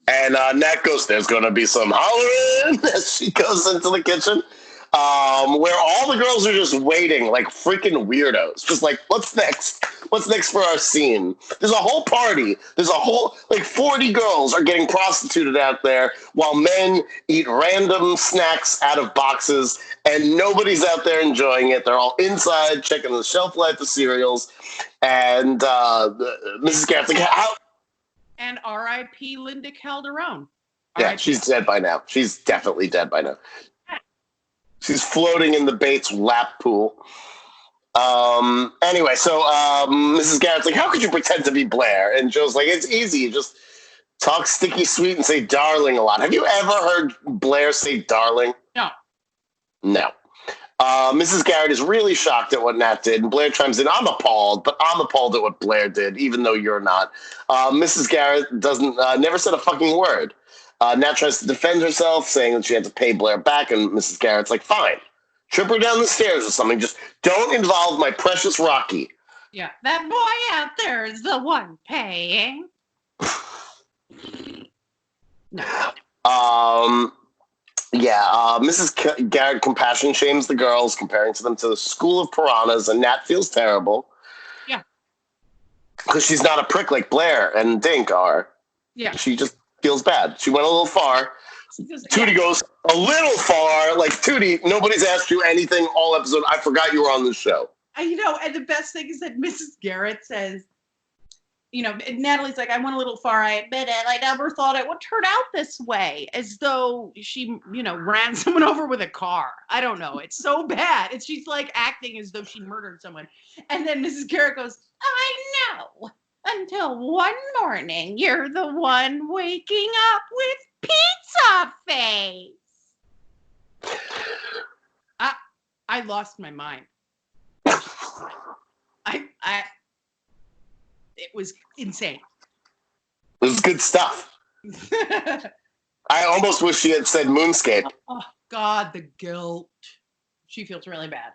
And Nat goes, there's going to be some hollering as she goes into the kitchen, where all the girls are just waiting like freaking weirdos. Just like, what's next? What's next for our scene? There's a whole party. There's a whole, 40 girls are getting prostituted out there while men eat random snacks out of boxes, and nobody's out there enjoying it. They're all inside checking the shelf life of cereals. And Mrs. Garrett's like, how? And R.I.P. Linda Calderone. Yeah, she's dead by now. She's definitely dead by now. She's floating in the Bates lap pool. Anyway, so Mrs. Garrett's like, how could you pretend to be Blair? And Joe's like, it's easy. You just talk sticky sweet and say darling a lot. Have you ever heard Blair say darling? No. Mrs. Garrett is really shocked at what Nat did, and Blair chimes in, I'm appalled, but I'm appalled at what Blair did, even though you're not. Mrs. Garrett doesn't never said a fucking word. Nat tries to defend herself, saying that she had to pay Blair back, and Mrs. Garrett's like, fine. Trip her down the stairs or something. Just don't involve my precious Rocky. Yeah, that boy out there is the one paying. No. Mrs. Garrett compassion shames the girls, comparing them to the school of piranhas, and Nat feels terrible. Yeah. Because she's not a prick like Blair and Dink are. Yeah. She just feels bad. She went a little far. Tootie goes a little far. Like, Tootie, nobody's asked you anything all episode. I forgot you were on the show. And the best thing is that Mrs. Garrett says, Natalie's like, I went a little far, I admit it. I never thought it would turn out this way. As though she, ran someone over with a car. I don't know. It's so bad. She's like acting as though she murdered someone. And then Mrs. Garrett goes, I know. Until one morning, you're the one waking up with pizza face. I lost my mind. It was insane. It was good stuff. I almost wish she had said Moonscape. Oh, God, the guilt. She feels really bad.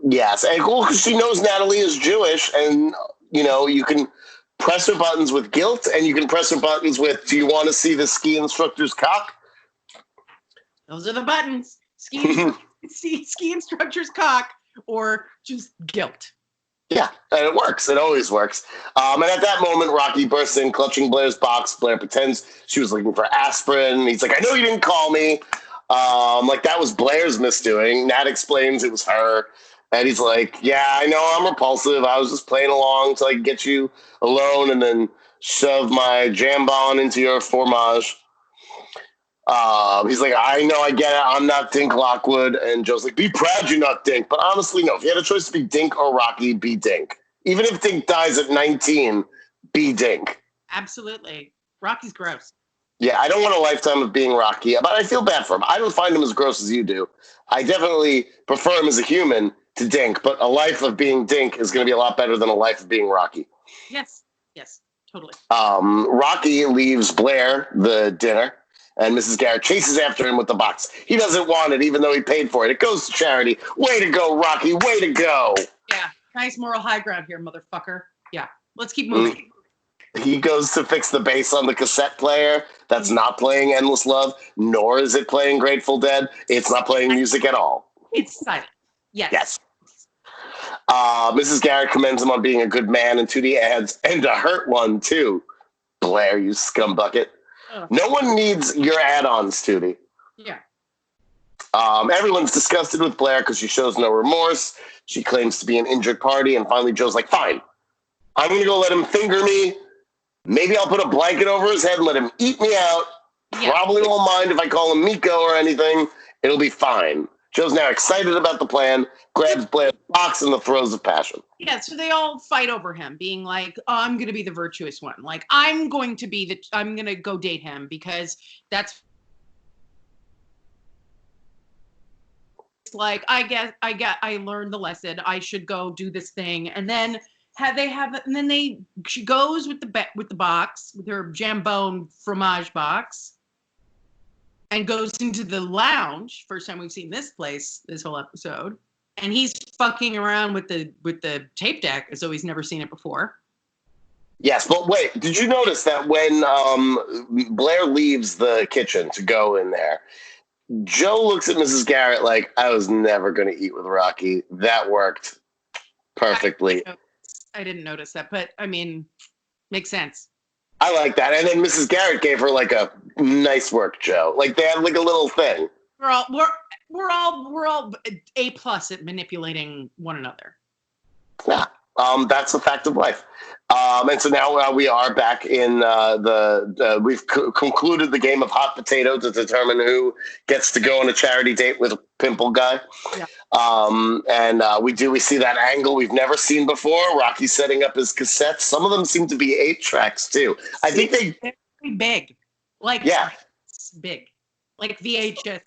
Yes. And cool, because she knows Natalie is Jewish, and, you can press her buttons with guilt, and you can press her buttons with, do you want to see the ski instructor's cock? Those are the buttons. Ski instructor's cock, or just guilt. Yeah, and it works. It always works. And at that moment, Rocky bursts in, clutching Blair's box. Blair pretends she was looking for aspirin. He's like, I know you didn't call me. Like that was Blair's misdoing. Nat explains it was her. And he's like, yeah, I know I'm repulsive. I was just playing along till I can get you alone and then shove my jambon into your fromage. He's like, I know, I get it. I'm not Dink Lockwood. And Joe's like, be proud you're not Dink. But honestly, no. If you had a choice to be Dink or Rocky, be Dink. Even if Dink dies at 19, be Dink. Absolutely. Rocky's gross. Yeah, I don't want a lifetime of being Rocky, but I feel bad for him. I don't find him as gross as you do. I definitely prefer him as a human to Dink, but a life of being Dink is going to be a lot better than a life of being Rocky. Yes, totally. Rocky leaves Blair the dinner, and Mrs. Garrett chases after him with the box. He doesn't want it, even though he paid for it. It goes to charity. Way to go, Rocky. Way to go. Yeah, nice moral high ground here, motherfucker. Yeah, let's keep moving. He goes to fix the bass on the cassette player. That's not playing Endless Love, nor is it playing Grateful Dead. It's not playing music at all. It's silent. Yes. Mrs. Garrett commends him on being a good man, and Tootie adds, and a hurt one, too. Blair, you scumbucket. No one needs your add-ons, Tootie. Yeah. Everyone's disgusted with Blair because she shows no remorse. She claims to be an injured party, and finally Joe's like, fine. I'm going to go let him finger me. Maybe I'll put a blanket over his head and let him eat me out. Yeah. Probably won't mind if I call him Miko or anything. It'll be fine. Joe's now excited about the plan, grabs Blair's box in the throes of passion. Yeah, so they all fight over him, being like, oh, I'm going to be the virtuous one. Like, I'm going to go date him because that's like, I learned the lesson. I should go do this thing. And then she goes with the box, with her jambon fromage box, and goes into the lounge. First time we've seen this place this whole episode. And he's fucking around with the tape deck as though he's never seen it before. Yes, but wait, did you notice that when Blair leaves the kitchen to go in there, Joe looks at Mrs. Garrett like, I was never going to eat with Rocky. That worked perfectly. I didn't notice that, but I mean, makes sense. I like that. And then Mrs. Garrett gave her like a nice work, Joe. Like they had like a little thing. We're all A+ at manipulating one another. Yeah, that's a fact of life. And so now we are back in we've concluded the game of hot potato to determine who gets to go on a charity date with a pimple guy. Yeah. We see that angle we've never seen before. Rocky setting up his cassettes. Some of them seem to be 8 tracks too. I think they're very big, like big, like VHS tapes.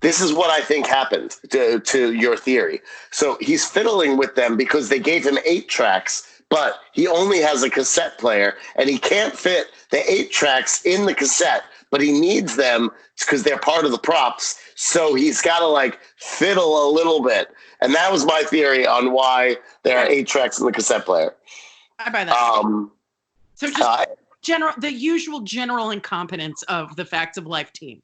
This is what I think happened to your theory. So he's fiddling with them because they gave him 8 tracks. But he only has a cassette player, and he can't fit the 8 tracks in the cassette, but he needs them because they're part of the props. So he's got to, like, fiddle a little bit. And that was my theory on why there are 8 tracks in the cassette player. I buy that. So just the usual general incompetence of the Facts of Life team.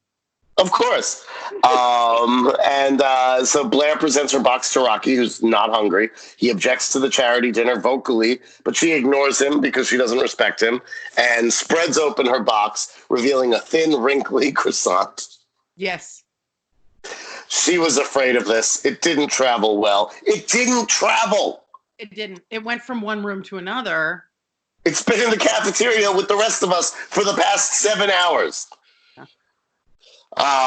Of course. So Blair presents her box to Rocky, who's not hungry. He objects to the charity dinner vocally, but she ignores him because she doesn't respect him and spreads open her box, revealing a thin, wrinkly croissant. Yes. She was afraid of this. It didn't travel well. It didn't travel. It didn't. It went from one room to another. It's been in the cafeteria with the rest of us for the past 7 hours.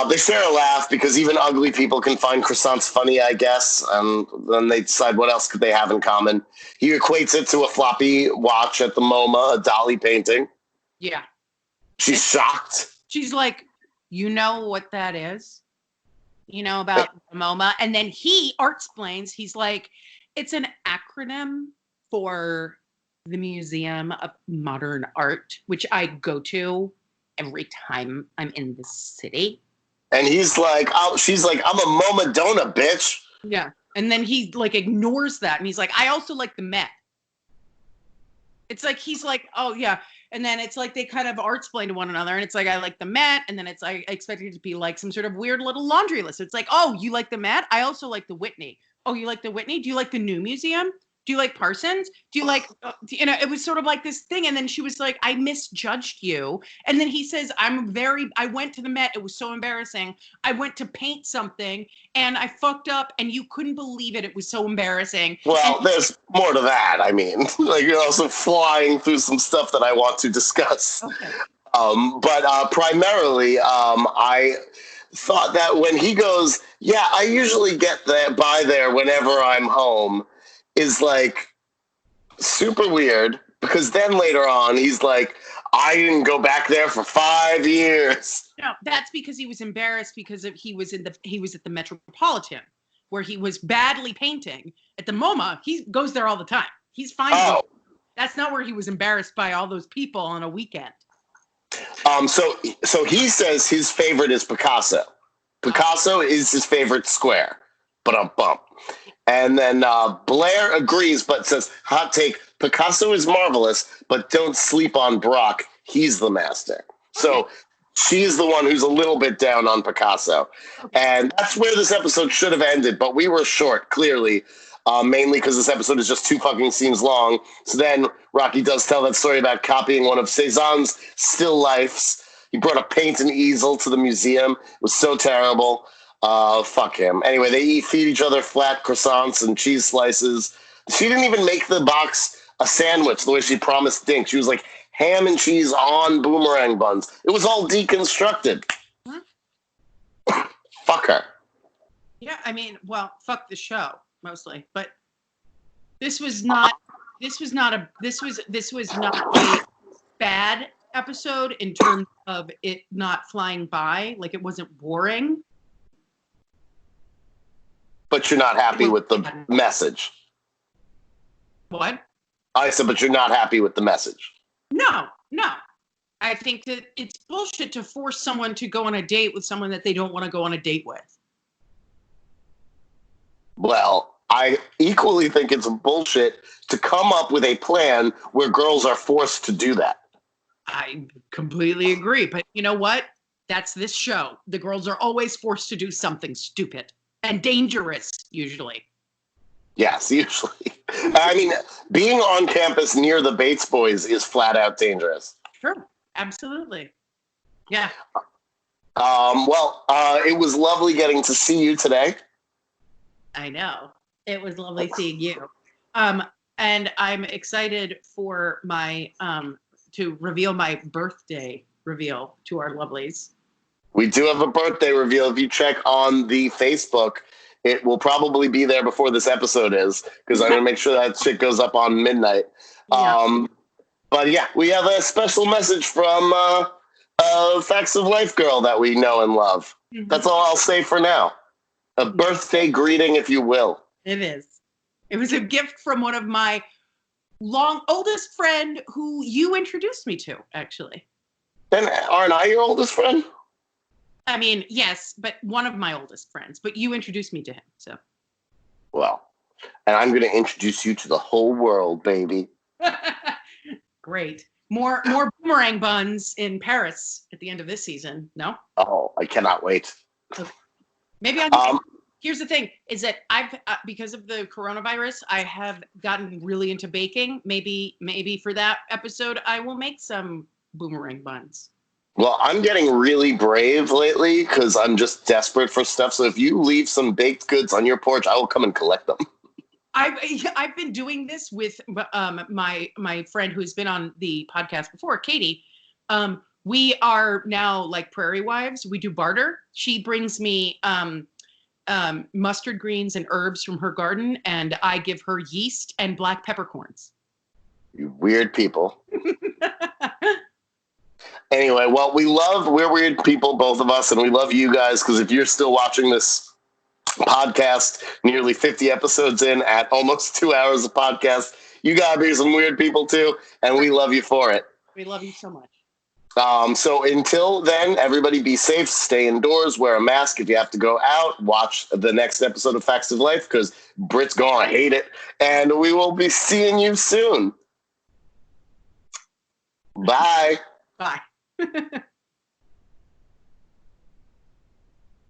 They share a laugh because even ugly people can find croissants funny, I guess. And then they decide what else could they have in common. He equates it to a floppy watch at the MoMA, a Dolly painting. Yeah. She's shocked. She's like, you know what that is? You know about the MoMA? And then he art-splains. He's like, it's an acronym for the Museum of Modern Art, which I go to every time I'm in the city. And he's like, she's like, I'm a MoMA donut, bitch. Yeah. And then he like ignores that. And he's like, I also like the Met. It's like, he's like, oh yeah. And then it's like, they kind of art-splain to one another. And it's like, I like the Met. And then it's like, I expected it to be like some sort of weird little laundry list. It's like, oh, you like the Met? I also like the Whitney. Oh, you like the Whitney? Do you like the new museum? Do you like Parsons? Do you like, it was sort of like this thing. And then she was like, I misjudged you. And then he says, I went to the Met. It was so embarrassing. I went to paint something and I fucked up and you couldn't believe it. It was so embarrassing. Well, there's more to that. I mean, like you're also flying through some stuff that I want to discuss. Okay. But primarily, I thought that when he goes, yeah, I usually get by there whenever I'm home, is like super weird, because then later on he's like, I didn't go back there for 5 years. No, that's because he was embarrassed because he was at the Metropolitan where he was badly painting. At the MoMA, he goes there all the time. He's fine. Oh. That's not where he was embarrassed by all those people on a weekend. So he says his favorite is Picasso. Picasso is his favorite square, but a bump. And then Blair agrees, but says, hot take, Picasso is marvelous, but don't sleep on Brock. He's the master. So she's the one who's a little bit down on Picasso. And that's where this episode should have ended, but we were short, clearly, mainly because this episode is just 2 fucking scenes long. So then Rocky does tell that story about copying one of Cezanne's still lifes. He brought a paint and easel to the museum. It was so terrible. Fuck him. Anyway, they feed each other flat croissants and cheese slices. She didn't even make the box a sandwich the way she promised Dink. She was like ham and cheese on boomerang buns. It was all deconstructed. Huh? Fuck her. Yeah, I mean, well, fuck the show mostly, but this was not a bad episode in terms of it not flying by. Like, it wasn't boring. But you're not happy with the message. What? I said, but you're not happy with the message. No. I think that it's bullshit to force someone to go on a date with someone that they don't want to go on a date with. Well, I equally think it's bullshit to come up with a plan where girls are forced to do that. I completely agree. But you know what? That's this show. The girls are always forced to do something stupid and dangerous, usually. Yes, usually. I mean, being on campus near the Bates boys is flat out dangerous. Sure. Absolutely. Yeah. It was lovely getting to see you today. I know. It was lovely seeing you. And I'm excited for my to reveal my birthday reveal to our lovelies. We do have a birthday reveal. If you check on the Facebook, it will probably be there before this episode is, because I'm going to make sure that shit goes up on midnight. Yeah. But yeah, we have a special message from Facts of Life girl that we know and love. Mm-hmm. That's all I'll say for now. A birthday greeting, if you will. It is. It was a gift from one of my oldest friend who you introduced me to, actually. Then aren't I your oldest friend? I mean, yes, but one of my oldest friends. But you introduced me to him, so. Well, and I'm going to introduce you to the whole world, baby. Great. More boomerang buns in Paris at the end of this season, no? Oh, I cannot wait. Okay. Maybe I'll here's the thing, is that I've, because of the coronavirus, I have gotten really into baking. Maybe for that episode, I will make some boomerang buns. Well, I'm getting really brave lately because I'm just desperate for stuff. So if you leave some baked goods on your porch, I will come and collect them. I've been doing this with my friend who's been on the podcast before, Katie. We are now like prairie wives. We do barter. She brings me mustard greens and herbs from her garden, and I give her yeast and black peppercorns. You weird people. Anyway, well, we're weird people, both of us, and we love you guys, because if you're still watching this podcast nearly 50 episodes in at almost 2 hours of podcast, you gotta be some weird people too, and we love you for it. We love you so much. So until then, everybody be safe, stay indoors, wear a mask if you have to go out, watch the next episode of Facts of Life, because Britt's gonna hate it, and we will be seeing you soon. Bye. Bye.